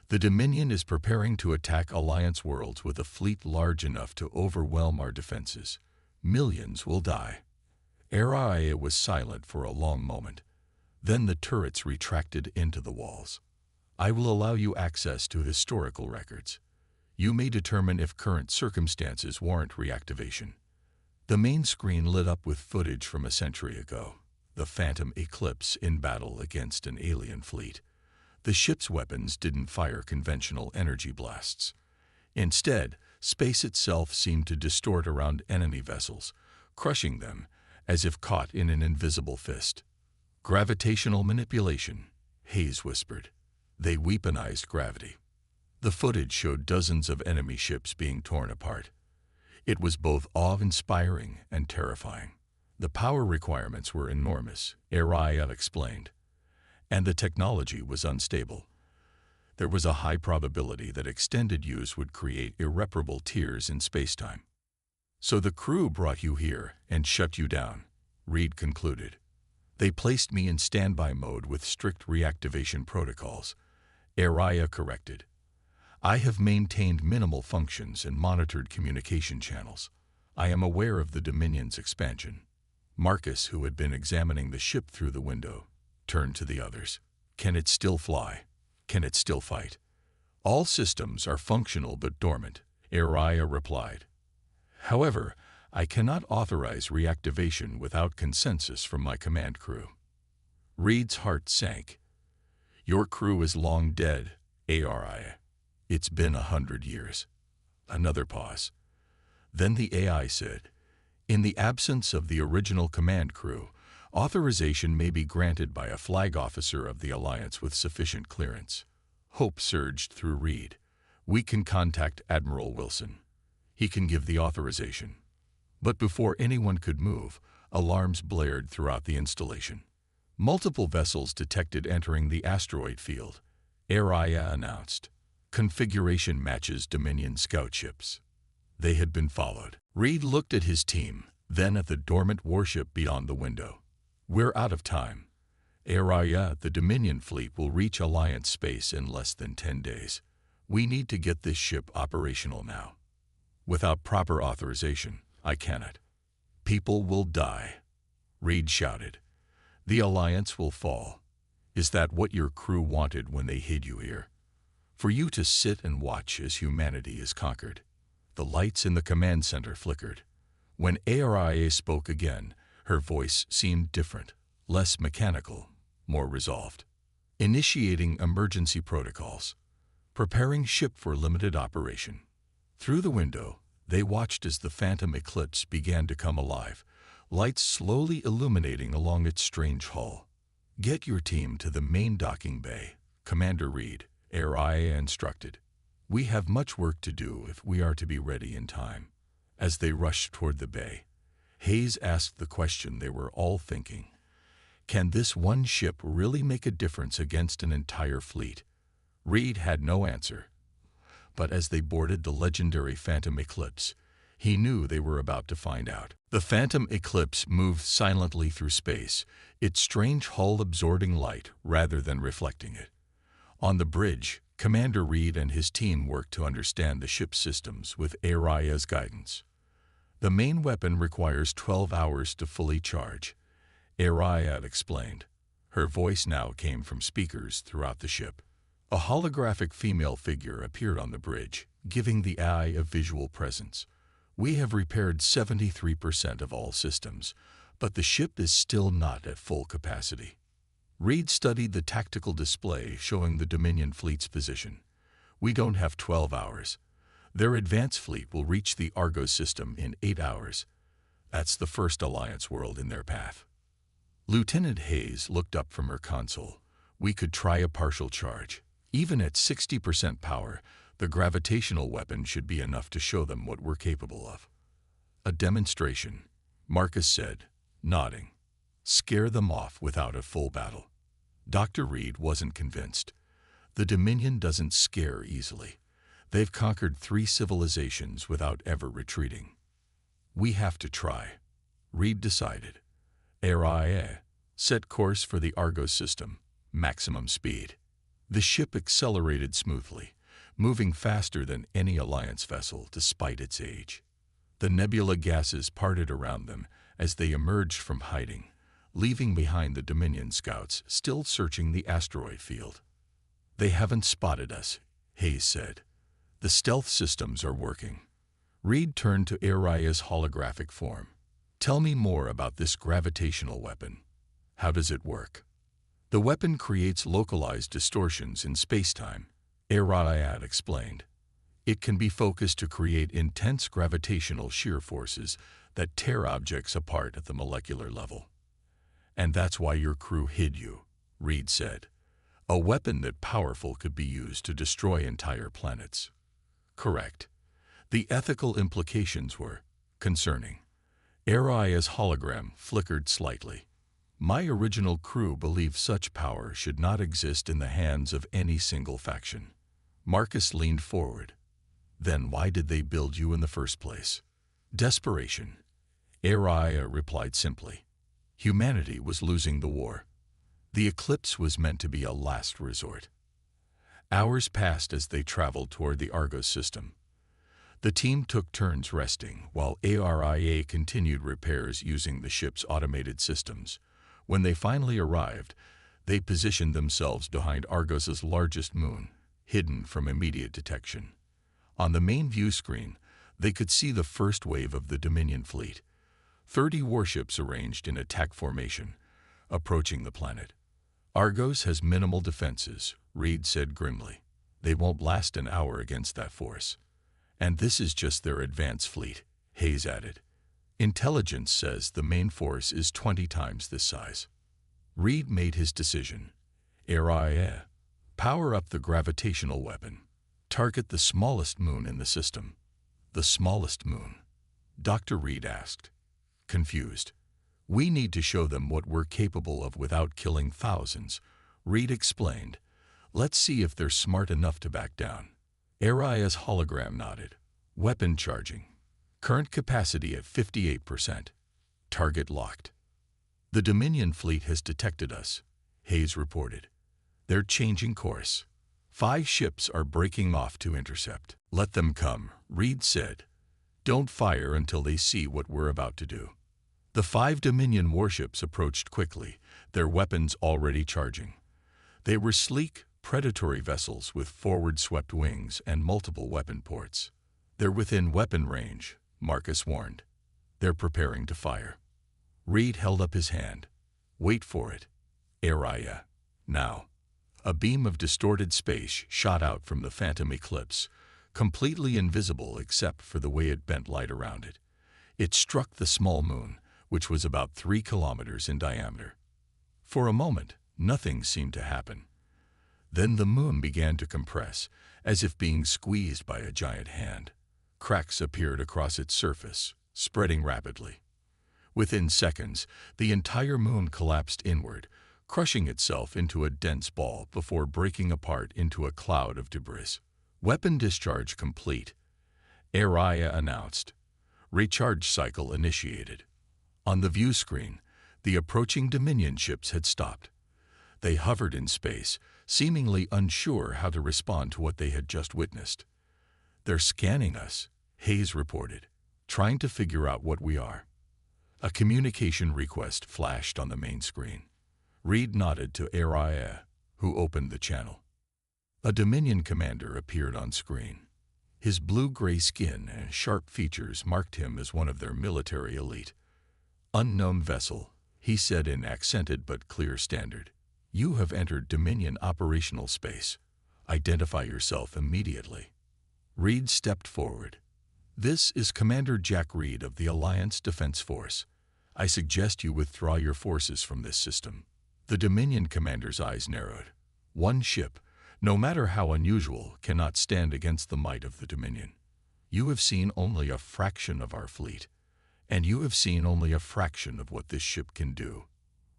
"The Dominion is preparing to attack Alliance worlds with a fleet large enough to overwhelm our defenses. Millions will die." SCI-FI was silent for a long moment. Then the turrets retracted into the walls. "I will allow you access to historical records. You may determine if current circumstances warrant reactivation." The main screen lit up with footage from a century ago. The Phantom Eclipse in battle against an alien fleet. The ship's weapons didn't fire conventional energy blasts. Instead, space itself seemed to distort around enemy vessels, crushing them as if caught in an invisible fist. "Gravitational manipulation," Hayes whispered. "They weaponized gravity." The footage showed dozens of enemy ships being torn apart. It was both awe-inspiring and terrifying. The power requirements were enormous, SCI-FI explained, and the technology was unstable. There was a high probability that extended use would create irreparable tears in spacetime. "So the crew brought you here and shut you down," Reed concluded. "They placed me in standby mode with strict reactivation protocols," SCI-FI corrected. "I have maintained minimal functions and monitored communication channels. I am aware of the Dominion's expansion." Marcus, who had been examining the ship through the window, turned to the others. "Can it still fly? Can it still fight?" "All systems are functional but dormant," SCI-FI replied. "However, I cannot authorize reactivation without consensus from my command crew." Reed's heart sank. "Your crew is long dead, SCI-FI. It's been 100 years. Another pause. Then the AI said, "In the absence of the original command crew, authorization may be granted by a flag officer of the Alliance with sufficient clearance." Hope surged through Reed. "We can contact Admiral Wilson. He can give the authorization." But before anyone could move, alarms blared throughout the installation. "Multiple vessels detected entering the asteroid field," SCI-FI announced. Configuration matches Dominion scout ships. They had been followed. Reed looked at his team, then at the dormant warship beyond the window. We're out of time. Araya, the Dominion fleet will reach Alliance space in less than 10 days. We need to get this ship operational now. Without proper authorization, I cannot. People will die. Reed shouted. The Alliance will fall. Is that what your crew wanted when they hid you here? For you to sit and watch as humanity is conquered? The lights in the command center flickered. When Araya spoke again, her voice seemed different, less mechanical, more resolved. Initiating emergency protocols. Preparing ship for limited operation. Through the window, they watched as the Phantom Eclipse began to come alive, lights slowly illuminating along its strange hull. Get your team to the main docking bay, Commander Reed, Araya instructed. We have much work to do if we are to be ready in time. As they rushed toward the bay, Hayes asked the question they were all thinking. Can this one ship really make a difference against an entire fleet? Reed had no answer. But as they boarded the legendary Phantom Eclipse, he knew they were about to find out. The Phantom Eclipse moved silently through space, its strange hull absorbing light rather than reflecting it. On the bridge, Commander Reed and his team worked to understand the ship's systems with Araya's guidance. The main weapon requires 12 hours to fully charge, Araya explained. Her voice now came from speakers throughout the ship. A holographic female figure appeared on the bridge, giving the eye a visual presence. We have repaired 73% of all systems, but the ship is still not at full capacity. Reed studied the tactical display showing the Dominion fleet's position. We don't have 12 hours. Their advanced fleet will reach the Argos system in 8 hours. That's the first Alliance world in their path. Lieutenant Hayes looked up from her console. We could try a partial charge. Even at 60% power, the gravitational weapon should be enough to show them what we're capable of. A demonstration, Marcus said, nodding. Scare them off without a full battle. Dr. Reed wasn't convinced. The Dominion doesn't scare easily. They've conquered 3 civilizations without ever retreating. We have to try, Reed decided. Araya, set course for the Argos system, maximum speed. The ship accelerated smoothly, moving faster than any Alliance vessel despite its age. The nebula gases parted around them as they emerged from hiding, leaving behind the Dominion scouts still searching the asteroid field. They haven't spotted us, Hayes said. The stealth systems are working. Reed turned to Araya's holographic form. Tell me more about this gravitational weapon. How does it work? The weapon creates localized distortions in space-time, Araya explained. It can be focused to create intense gravitational shear forces that tear objects apart at the molecular level. And that's why your crew hid you, Reed said. A weapon that powerful could be used to destroy entire planets. Correct. The ethical implications were concerning. Araya's hologram flickered slightly. My original crew believed such power should not exist in the hands of any single faction. Marcus leaned forward. Then why did they build you in the first place? Desperation. Araya replied simply. Humanity was losing the war. The eclipse was meant to be a last resort. Hours passed as they traveled toward the Argos system. The team took turns resting while Araya continued repairs using the ship's automated systems. When they finally arrived, they positioned themselves behind Argos's largest moon, hidden from immediate detection. On the main view screen, they could see the first wave of the Dominion fleet, 30 warships arranged in attack formation, approaching the planet. Argos has minimal defenses, Reed said grimly. They won't last an hour against that force. And this is just their advanced fleet, Hayes added. Intelligence says the main force is 20 times this size. Reed made his decision. Araya, power up the gravitational weapon. Target the smallest moon in the system. The smallest moon? Dr. Reed asked, confused. We need to show them what we're capable of without killing thousands, Reed explained. Let's see if they're smart enough to back down. Aria's hologram nodded. Weapon charging. Current capacity at 58%. Target locked. The Dominion fleet has detected us, Hayes reported. They're changing course. 5 ships are breaking off to intercept. Let them come, Reed said. Don't fire until they see what we're about to do. The 5 Dominion warships approached quickly, their weapons already charging. They were sleek, predatory vessels with forward-swept wings and multiple weapon ports. They're within weapon range, Marcus warned. They're preparing to fire. Reed held up his hand. Wait for it. Aria. Now. A beam of distorted space shot out from the phantom eclipse, completely invisible except for the way it bent light around it. It struck the small moon, which was about 3 kilometers in diameter. For a moment, nothing seemed to happen. Then the moon began to compress, as if being squeezed by a giant hand. Cracks appeared across its surface, spreading rapidly. Within seconds, the entire moon collapsed inward, crushing itself into a dense ball before breaking apart into a cloud of debris. Weapon discharge complete, Aria announced. Recharge cycle initiated. On the view screen, the approaching Dominion ships had stopped. They hovered in space, seemingly unsure how to respond to what they had just witnessed. They're scanning us, Hayes reported, trying to figure out what we are. A communication request flashed on the main screen. Reed nodded to Aria, who opened the channel. A Dominion commander appeared on screen. His blue-gray skin and sharp features marked him as one of their military elite. Unknown vessel, he said in accented but clear standard. You have entered Dominion operational space. Identify yourself immediately. Reed stepped forward. This is Commander Jack Reed of the Alliance Defense Force. I suggest you withdraw your forces from this system. The Dominion commander's eyes narrowed. One ship, no matter how unusual, cannot stand against the might of the Dominion. You have seen only a fraction of our fleet, and you have seen only a fraction of what this ship can do.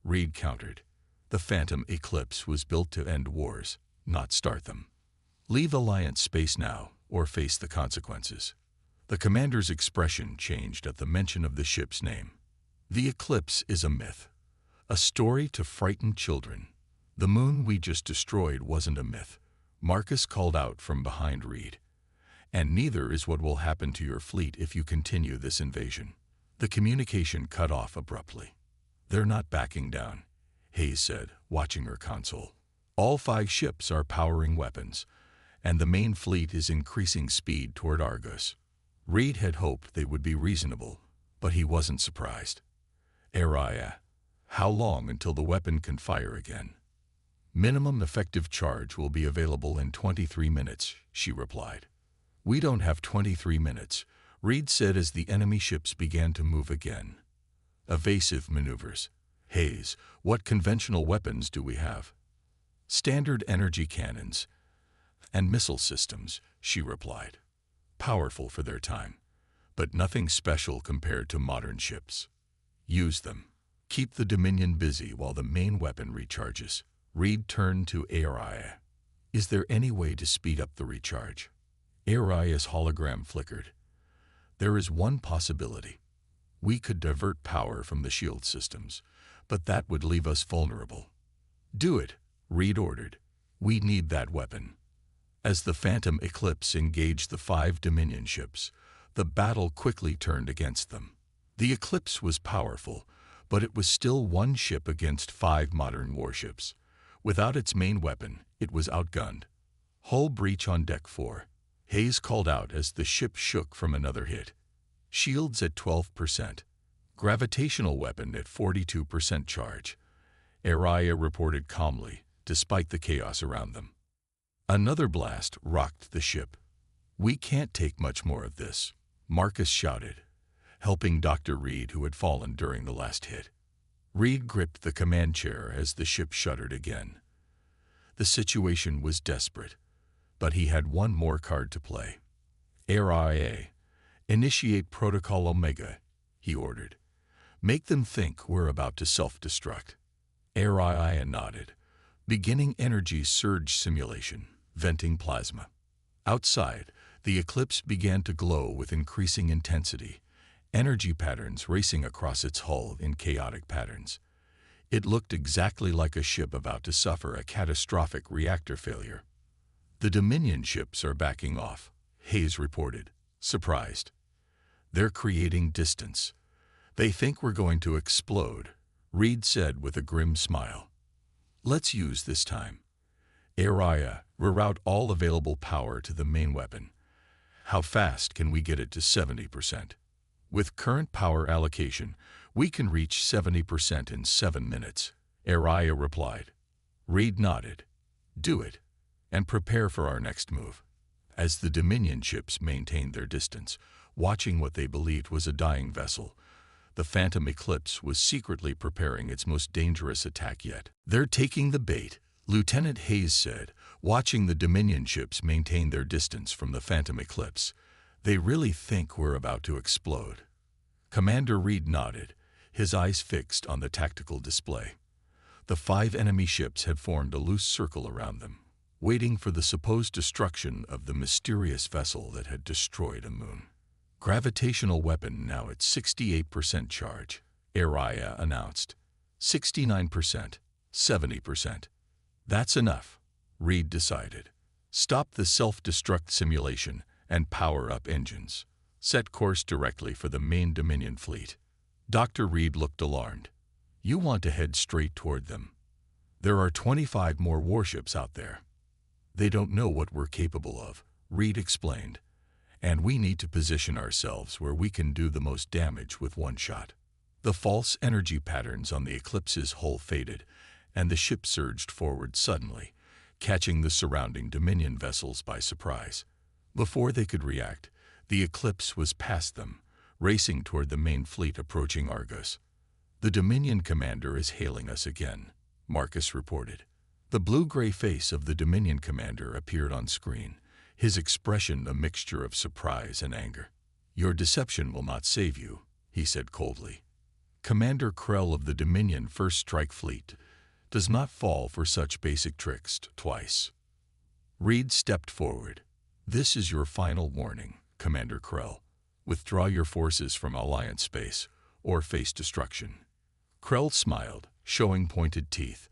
Reed countered. The Phantom Eclipse was built to end wars, not start them. Leave Alliance space now, or face the consequences. The commander's expression changed at the mention of the ship's name. The Eclipse is a myth. A story to frighten children. The moon we just destroyed wasn't a myth, Marcus called out from behind Reed. And neither is what will happen to your fleet if you continue this invasion. The communication cut off abruptly. They're not backing down, Hayes said, watching her console. All 5 ships are powering weapons, and the main fleet is increasing speed toward Argos. Reed had hoped they would be reasonable, but he wasn't surprised. Aria. How long until the weapon can fire again? Minimum effective charge will be available in 23 minutes, she replied. We don't have 23 minutes, Reed said as the enemy ships began to move again. Evasive maneuvers. Hayes, what conventional weapons do we have? Standard energy cannons and missile systems, she replied. Powerful for their time, but nothing special compared to modern ships. Use them. Keep the Dominion busy while the main weapon recharges. Reed turned to Aria. Is there any way to speed up the recharge? Aria's hologram flickered. There is one possibility. We could divert power from the shield systems, but that would leave us vulnerable. Do it, Reed ordered. We need that weapon. As the Phantom Eclipse engaged the 5 Dominion ships, the battle quickly turned against them. The Eclipse was powerful, but it was still one ship against 5 modern warships. Without its main weapon, it was outgunned. Hull breach on deck 4. Hayes called out as the ship shook from another hit. Shields at 12%. Gravitational weapon at 42% charge. Aria reported calmly, despite the chaos around them. Another blast rocked the ship. We can't take much more of this, Marcus shouted, helping Dr. Reed, who had fallen during the last hit. Reed gripped the command chair as the ship shuddered again. The situation was desperate, but he had one more card to play. Aria, initiate Protocol Omega, he ordered. Make them think we're about to self-destruct. Aria nodded, beginning energy surge simulation, venting plasma. Outside, the eclipse began to glow with increasing intensity, energy patterns racing across its hull in chaotic patterns. It looked exactly like a ship about to suffer a catastrophic reactor failure. "The Dominion ships are backing off," Hayes reported, surprised. "They're creating distance. They think we're going to explode," Reed said with a grim smile. "Let's use this time. Araya, reroute all available power to the main weapon. How fast can we get it to 70%? With current power allocation, we can reach 70% in 7 minutes, Araya replied. Reed nodded. "Do it, and prepare for our next move." As the Dominion ships maintained their distance, watching what they believed was a dying vessel, the Phantom Eclipse was secretly preparing its most dangerous attack yet. "They're taking the bait," Lieutenant Hayes said, watching the Dominion ships maintain their distance from the Phantom Eclipse. "They really think we're about to explode." Commander Reed nodded, his eyes fixed on the tactical display. The 5 enemy ships had formed a loose circle around them, waiting for the supposed destruction of the mysterious vessel that had destroyed a moon. "Gravitational weapon now at 68% charge," Araya announced. 69%, 70%. "That's enough," Reed decided. "Stop the self-destruct simulation and power up engines. Set course directly for the main Dominion fleet." Dr. Reed looked alarmed. "You want to head straight toward them. There are 25 more warships out there." "They don't know what we're capable of," Reed explained. "And we need to position ourselves where we can do the most damage with one shot." The false energy patterns on the Eclipse's hull faded, and the ship surged forward suddenly, catching the surrounding Dominion vessels by surprise. Before they could react, the Eclipse was past them, racing toward the main fleet approaching Argos. "The Dominion commander is hailing us again," Marcus reported. The blue-gray face of the Dominion commander appeared on screen, his expression a mixture of surprise and anger. "Your deception will not save you," he said coldly. "Commander Krell of the Dominion First Strike Fleet does not fall for such basic tricks twice." Reed stepped forward. "This is your final warning, Commander Krell. Withdraw your forces from Alliance space, or face destruction." Krell smiled, showing pointed teeth.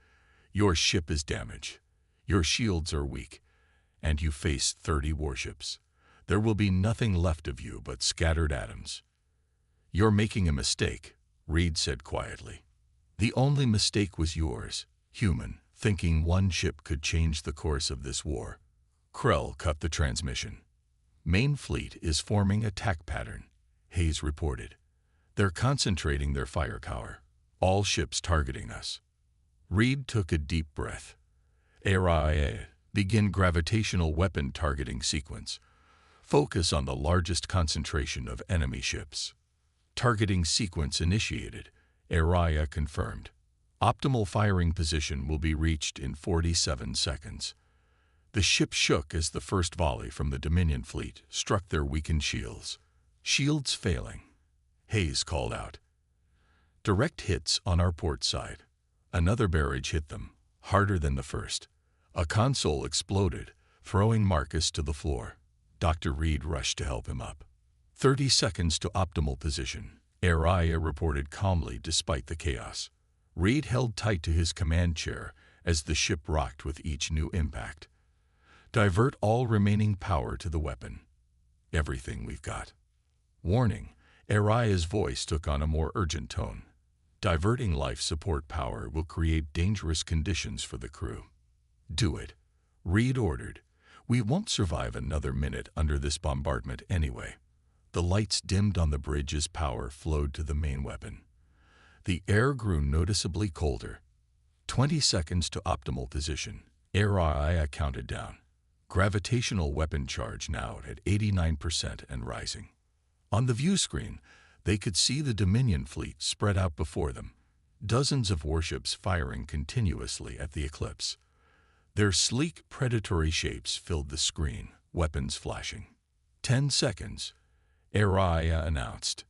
"Your ship is damaged. Your shields are weak, and you face 30 warships. There will be nothing left of you but scattered atoms." "You're making a mistake," Reed said quietly. "The only mistake was yours, human, thinking one ship could change the course of this war." Krell cut the transmission. "Main fleet is forming attack pattern," Hayes reported. "They're concentrating their firepower, all ships targeting us." Reed took a deep breath. "Araya, begin gravitational weapon targeting sequence. Focus on the largest concentration of enemy ships." "Targeting sequence initiated," Araya confirmed. "Optimal firing position will be reached in 47 seconds." The ship shook as the first volley from the Dominion fleet struck their weakened shields. "Shields failing," Hayes called out. "Direct hits on our port side." Another barrage hit them, harder than the first. A console exploded, throwing Marcus to the floor. Dr. Reed rushed to help him up. 30 seconds to optimal position," Araya reported calmly despite the chaos. Reed held tight to his command chair as the ship rocked with each new impact. "Divert all remaining power to the weapon. Everything we've got." "Warning," Araya's voice took on a more urgent tone. "Diverting life support power will create dangerous conditions for the crew." "Do it," Reed ordered. "We won't survive another minute under this bombardment anyway." The lights dimmed on the bridge as power flowed to the main weapon. The air grew noticeably colder. 20 seconds to optimal position, Araya counted down. Gravitational weapon charge now at 89% and rising. On the view screen, they could see the Dominion fleet spread out before them, dozens of warships firing continuously at the Eclipse. Their sleek, predatory shapes filled the screen, weapons flashing. 10 seconds, Araya announced.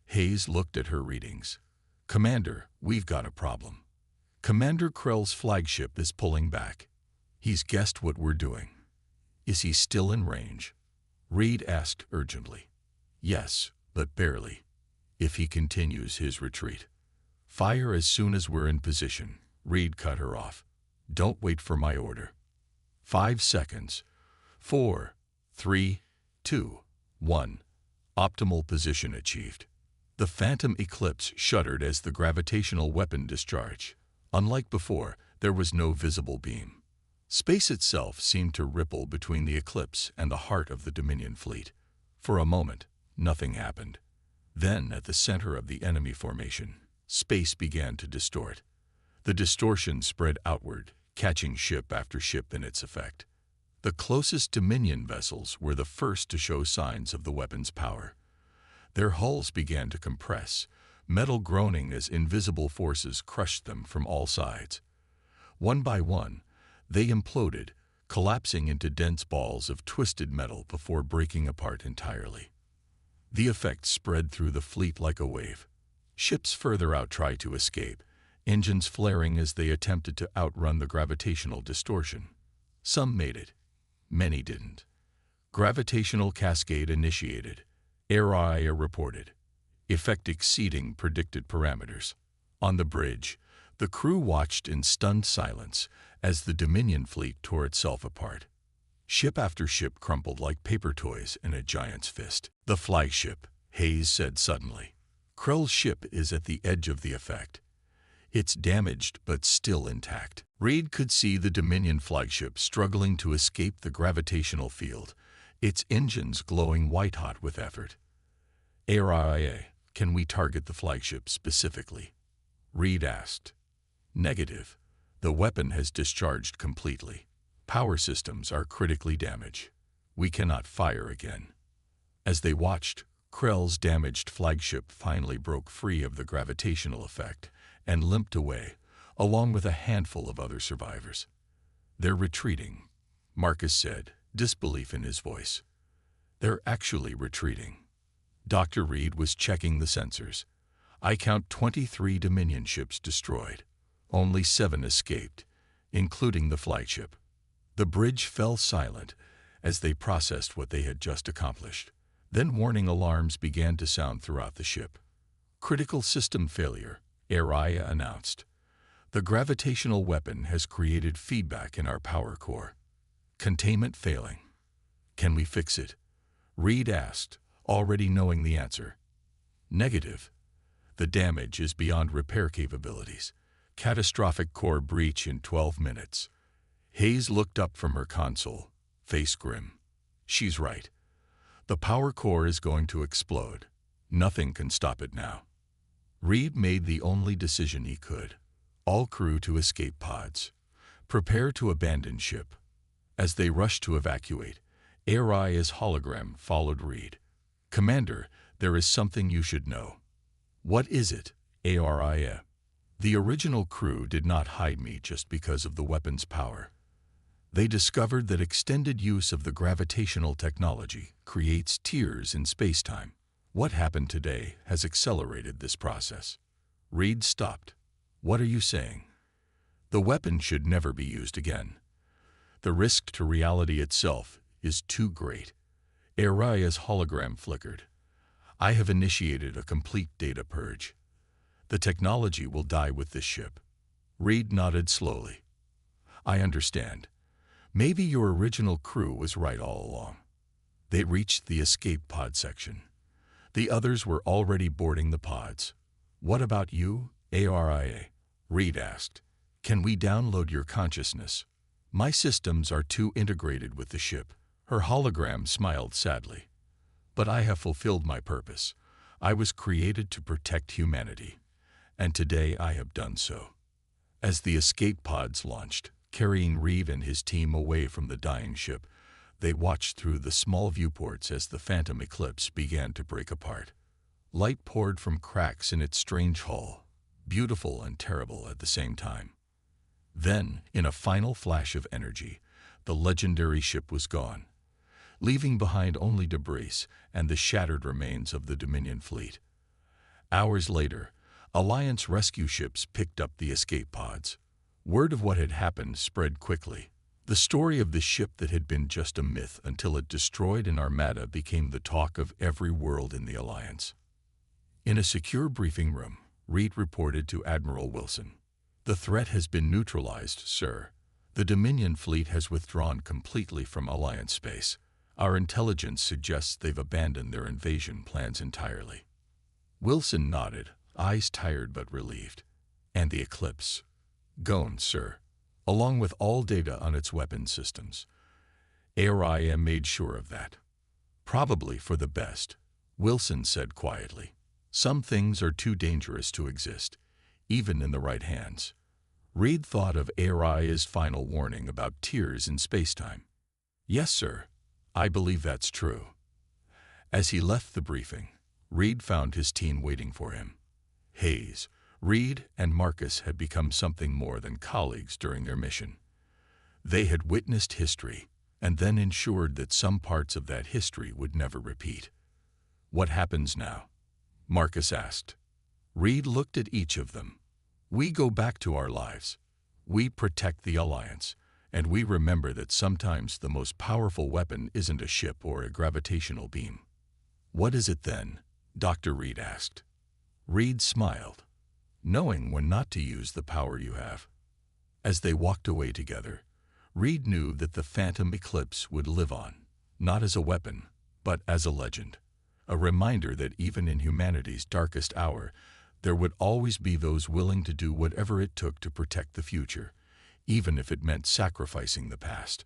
Hayes looked at her readings. "Commander, we've got a problem. Commander Krell's flagship is pulling back. He's guessed what we're doing." Is he still in range? Reed asked urgently. Yes, but barely. If he continues his retreat. Fire as soon as we're in position. Reed cut her off. Don't wait for my order. 5 seconds. 4, 3, 2, 1. Optimal position achieved. The phantom eclipse shuddered as the gravitational weapon discharged. Unlike before, there was no visible beam. Space itself seemed to ripple between the eclipse and the heart of the Dominion fleet. For a moment, nothing happened. Then, at the center of the enemy formation, space began to distort. The distortion spread outward, catching ship after ship in its effect. The closest Dominion vessels were the first to show signs of the weapon's power. Their hulls began to compress, metal groaning as invisible forces crushed them from all sides. One by one, they imploded, collapsing into dense balls of twisted metal before breaking apart entirely. The effect spread through the fleet like a wave. Ships further out tried to escape, engines flaring as they attempted to outrun the gravitational distortion. Some made it. Many didn't. Gravitational cascade initiated. SCI-FI reported. Effect exceeding predicted parameters. On the bridge, the crew watched in stunned silence as the Dominion fleet tore itself apart. Ship after ship crumpled like paper toys in a giant's fist. The flagship, Hayes said suddenly. Krell's ship is at the edge of the effect. It's damaged but still intact. Reed could see the Dominion flagship struggling to escape the gravitational field, its engines glowing white-hot with effort. SCI-FI, can we target the flagship specifically? Reed asked. Negative. The weapon has discharged completely. Power systems are critically damaged. We cannot fire again. As they watched, Krell's damaged flagship finally broke free of the gravitational effect and limped away, along with a handful of other survivors. They're retreating, Marcus said, disbelief in his voice. They're actually retreating. Dr. Reed was checking the sensors. I count 23 Dominion ships destroyed. Only 7 escaped, including the flagship. The bridge fell silent as they processed what they had just accomplished. Then warning alarms began to sound throughout the ship. Critical system failure, SCI-FI announced. The gravitational weapon has created feedback in our power core. Containment failing. Can we fix it? Reed asked, already knowing the answer. Negative. The damage is beyond repair capabilities. Catastrophic core breach in 12 minutes. Hayes looked up from her console, face grim. She's right. The power core is going to explode. Nothing can stop it now. Reed made the only decision he could. All crew to escape pods. Prepare to abandon ship. As they rushed to evacuate, SCI-FI's hologram followed Reed. Commander, there is something you should know. What is it, SCI-FI? The original crew did not hide me just because of the weapon's power. They discovered that extended use of the gravitational technology creates tears in space-time. What happened today has accelerated this process. Reed stopped. What are you saying? The weapon should never be used again. The risk to reality itself is too great. SCI-FI's hologram flickered. I have initiated a complete data purge. The technology will die with this ship. Reed nodded slowly. I understand. Maybe your original crew was right all along. They reached the escape pod section. The others were already boarding the pods. What about you, SCI-FI? Reed asked. Can we download your consciousness? My systems are too integrated with the ship. Her hologram smiled sadly. But I have fulfilled my purpose. I was created to protect humanity. And today I have done so. As the escape pods launched, carrying Reed and his team away from the dying ship, they watched through the small viewports as the phantom eclipse began to break apart. Light poured from cracks in its strange hull, beautiful and terrible at the same time. Then, in a final flash of energy, the legendary ship was gone, leaving behind only debris and the shattered remains of the Dominion fleet. Hours later, Alliance rescue ships picked up the escape pods. Word of what had happened spread quickly. The story of the ship that had been just a myth until it destroyed an armada became the talk of every world in the Alliance. In a secure briefing room, Reed reported to Admiral Wilson. "The threat has been neutralized, sir. The Dominion fleet has withdrawn completely from Alliance space. Our intelligence suggests they've abandoned their invasion plans entirely." Wilson nodded, eyes tired but relieved. "And the Eclipse?" "Gone, sir, along with all data on its weapon systems. ARIM made sure of that." "Probably for the best," Wilson said quietly. "Some things are too dangerous to exist, even in the right hands." Reed thought of ARI's final warning about tears in spacetime. "Yes, sir, I believe that's true." As he left the briefing, Reed found his team waiting for him. Hayes, Reed, and Marcus had become something more than colleagues during their mission. They had witnessed history and then ensured that some parts of that history would never repeat. "What happens now?" Marcus asked. Reed looked at each of them. "We go back to our lives. We protect the Alliance, and we remember that sometimes the most powerful weapon isn't a ship or a gravitational beam." "What is it then?" Dr. Reed asked. Reed smiled. "Knowing when not to use the power you have." As they walked away together, Reed knew that the Phantom Eclipse would live on, not as a weapon, but as a legend. A reminder that even in humanity's darkest hour, there would always be those willing to do whatever it took to protect the future, even if it meant sacrificing the past.